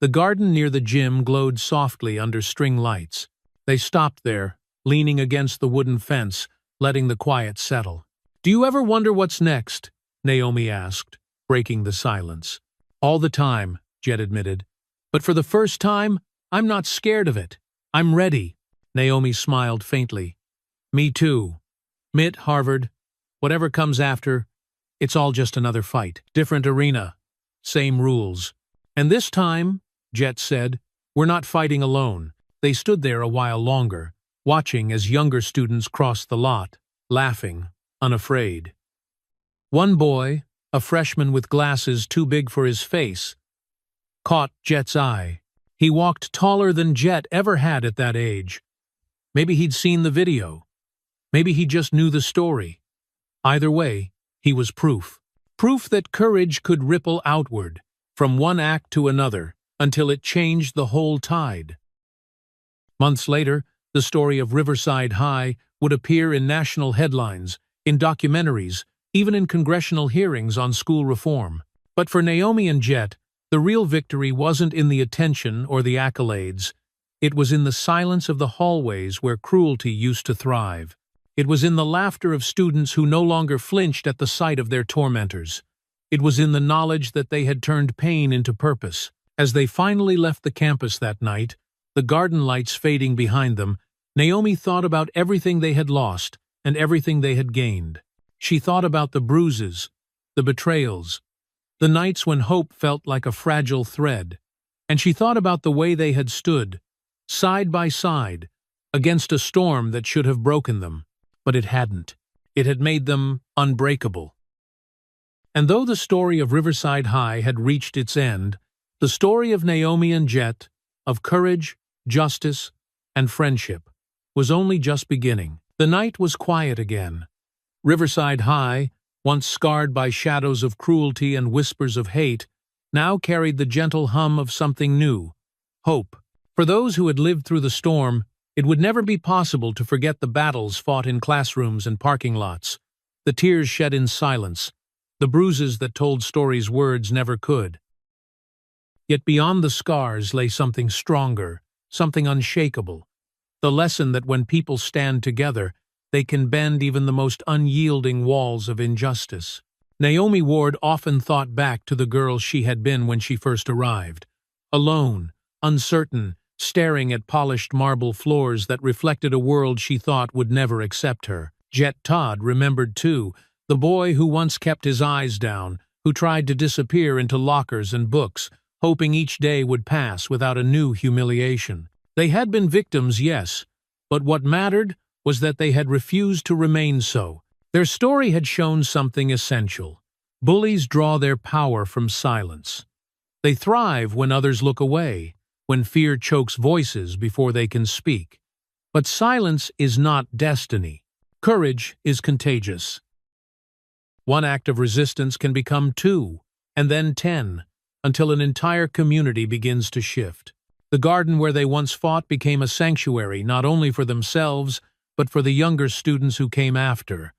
S1: The garden near the gym glowed softly under string lights. They stopped there, leaning against the wooden fence, letting the quiet settle. "Do you ever wonder what's next?" Naomi asked, breaking the silence. "All the time," Jet admitted. "But for the first time, I'm not scared of it. I'm ready." Naomi smiled faintly. "Me too. Mitt, Harvard, whatever comes after, it's all just another fight. Different arena. Same rules. And this time," Jet said, "we're not fighting alone." They stood there a while longer, watching as younger students crossed the lot, laughing, unafraid. One boy, a freshman with glasses too big for his face, caught Jet's eye. He walked taller than Jet ever had at that age. Maybe he'd seen the video. Maybe he just knew the story. Either way, he was proof. Proof that courage could ripple outward, from one act to another, until it changed the whole tide. Months later, the story of Riverside High would appear in national headlines, in documentaries, even in congressional hearings on school reform. But for Naomi and Jet, the real victory wasn't in the attention or the accolades. It was in the silence of the hallways where cruelty used to thrive. It was in the laughter of students who no longer flinched at the sight of their tormentors. It was in the knowledge that they had turned pain into purpose. As they finally left the campus that night, the garden lights fading behind them, Naomi thought about everything they had lost and everything they had gained. She thought about the bruises, the betrayals, the nights when hope felt like a fragile thread, and she thought about the way they had stood, side by side, against a storm that should have broken them, but it hadn't. It had made them unbreakable. And though the story of Riverside High had reached its end, the story of Naomi and Jet, of courage, justice, and friendship was only just beginning. The night was quiet again. Riverside High, once scarred by shadows of cruelty and whispers of hate, now carried the gentle hum of something new, hope. For those who had lived through the storm, it would never be possible to forget the battles fought in classrooms and parking lots, the tears shed in silence, the bruises that told stories words never could. Yet beyond the scars lay something stronger, something unshakable, the lesson that when people stand together, they can bend even the most unyielding walls of injustice. Naomi Ward often thought back to the girl she had been when she first arrived, alone, uncertain, staring at polished marble floors that reflected a world she thought would never accept her. Jet Todd remembered too, the boy who once kept his eyes down, who tried to disappear into lockers and books, hoping each day would pass without a new humiliation. They had been victims, yes, but what mattered was that they had refused to remain so. Their story had shown something essential. Bullies draw their power from silence. They thrive when others look away, when fear chokes voices before they can speak. But silence is not destiny. Courage is contagious. One act of resistance can become 2, and then 10, until an entire community begins to shift. The garden where they once fought became a sanctuary not only for themselves, but for the younger students who came after.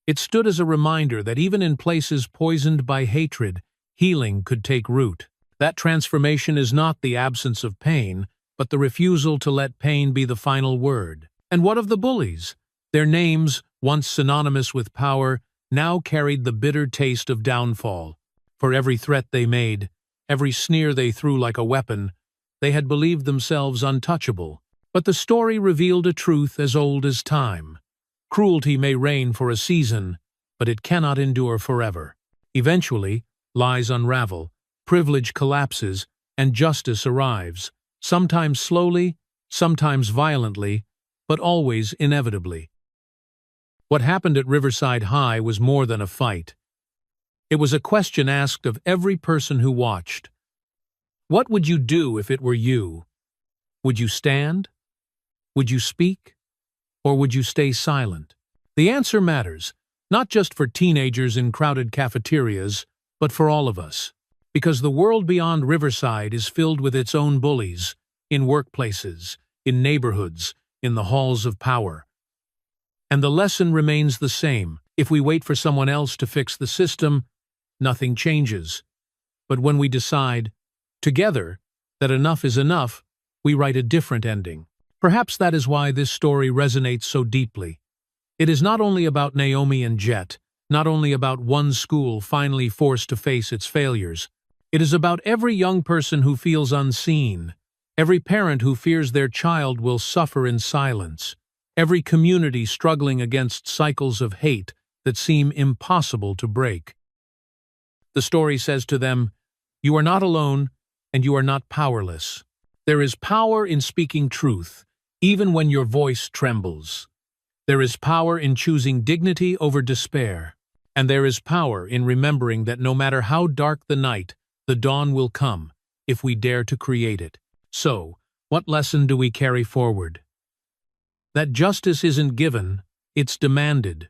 S1: It stood as a reminder that even in places poisoned by hatred, healing could take root. That transformation is not the absence of pain, but the refusal to let pain be the final word. And what of the bullies? Their names, once synonymous with power, now carried the bitter taste of downfall. For every threat they made, every sneer they threw like a weapon, they had believed themselves untouchable. But the story revealed a truth as old as time. Cruelty may reign for a season, but it cannot endure forever. Eventually, lies unravel, privilege collapses, and justice arrives, sometimes slowly, sometimes violently, but always inevitably. What happened at Riverside High was more than a fight. It was a question asked of every person who watched. What would you do if it were you? Would you stand? Would you speak? Or would you stay silent? The answer matters, not just for teenagers in crowded cafeterias, but for all of us. Because the world beyond Riverside is filled with its own bullies, in workplaces, in neighborhoods, in the halls of power. And the lesson remains the same. If we wait for someone else to fix the system, nothing changes. But when we decide, together, that enough is enough, we write a different ending. Perhaps that is why this story resonates so deeply. It is not only about Naomi and Jet, not only about one school finally forced to face its failures. It is about every young person who feels unseen, every parent who fears their child will suffer in silence, every community struggling against cycles of hate that seem impossible to break. The story says to them, you are not alone and you are not powerless. There is power in speaking truth, even when your voice trembles. There is power in choosing dignity over despair. And there is power in remembering that no matter how dark the night, the dawn will come, if we dare to create it. So, what lesson do we carry forward? That justice isn't given, it's demanded.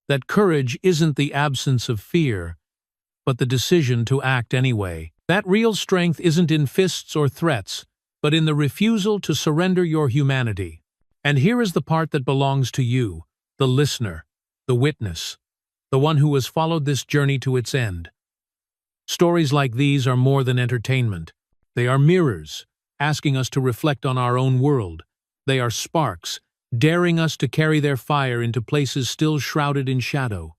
S1: That courage isn't the absence of fear, but the decision to act anyway. That real strength isn't in fists or threats, but in the refusal to surrender your humanity. And here is the part that belongs to you, the listener, the witness, the one who has followed this journey to its end. Stories like these are more than entertainment. They are mirrors, asking us to reflect on our own world. They are sparks, daring us to carry their fire into places still shrouded in shadow.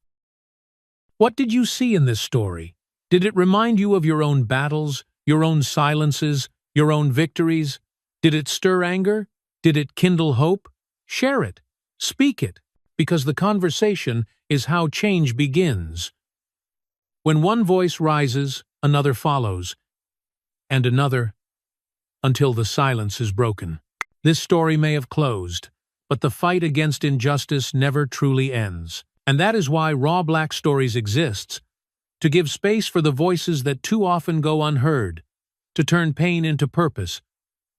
S1: What did you see in this story? Did it remind you of your own battles, your own silences, your own victories? Did it stir anger? Did it kindle hope? Share it. Speak it. Because the conversation is how change begins. When one voice rises, another follows, and another, until the silence is broken. This story may have closed, but the fight against injustice never truly ends. And that is why Raw Black Stories exists, to give space for the voices that too often go unheard, to turn pain into purpose,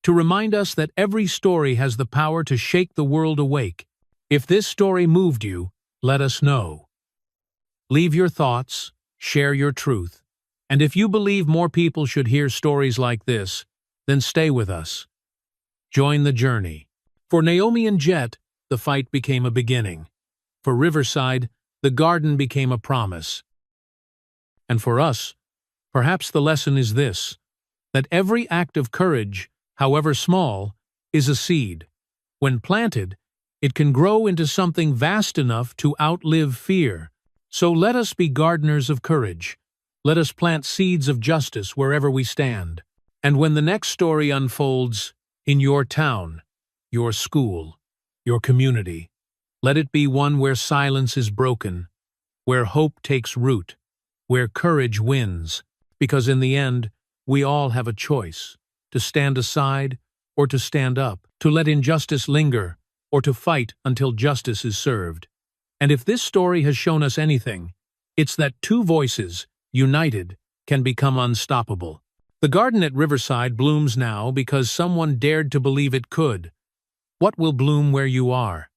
S1: to remind us that every story has the power to shake the world awake. If this story moved you, let us know. Leave your thoughts, share your truth, and if you believe more people should hear stories like this, then stay with us. Join the journey. For Naomi and Jet, the fight became a beginning. For Riverside, the garden became a promise. And for us, perhaps the lesson is this, that every act of courage, however small, is a seed. When planted, it can grow into something vast enough to outlive fear. So let us be gardeners of courage. Let us plant seeds of justice wherever we stand. And when the next story unfolds, in your town, your school, your community, let it be one where silence is broken, where hope takes root, where courage wins, because in the end, we all have a choice, to stand aside or to stand up, to let injustice linger or to fight until justice is served. And if this story has shown us anything, it's that two voices, united, can become unstoppable. The garden at Riverside blooms now because someone dared to believe it could. What will bloom where you are?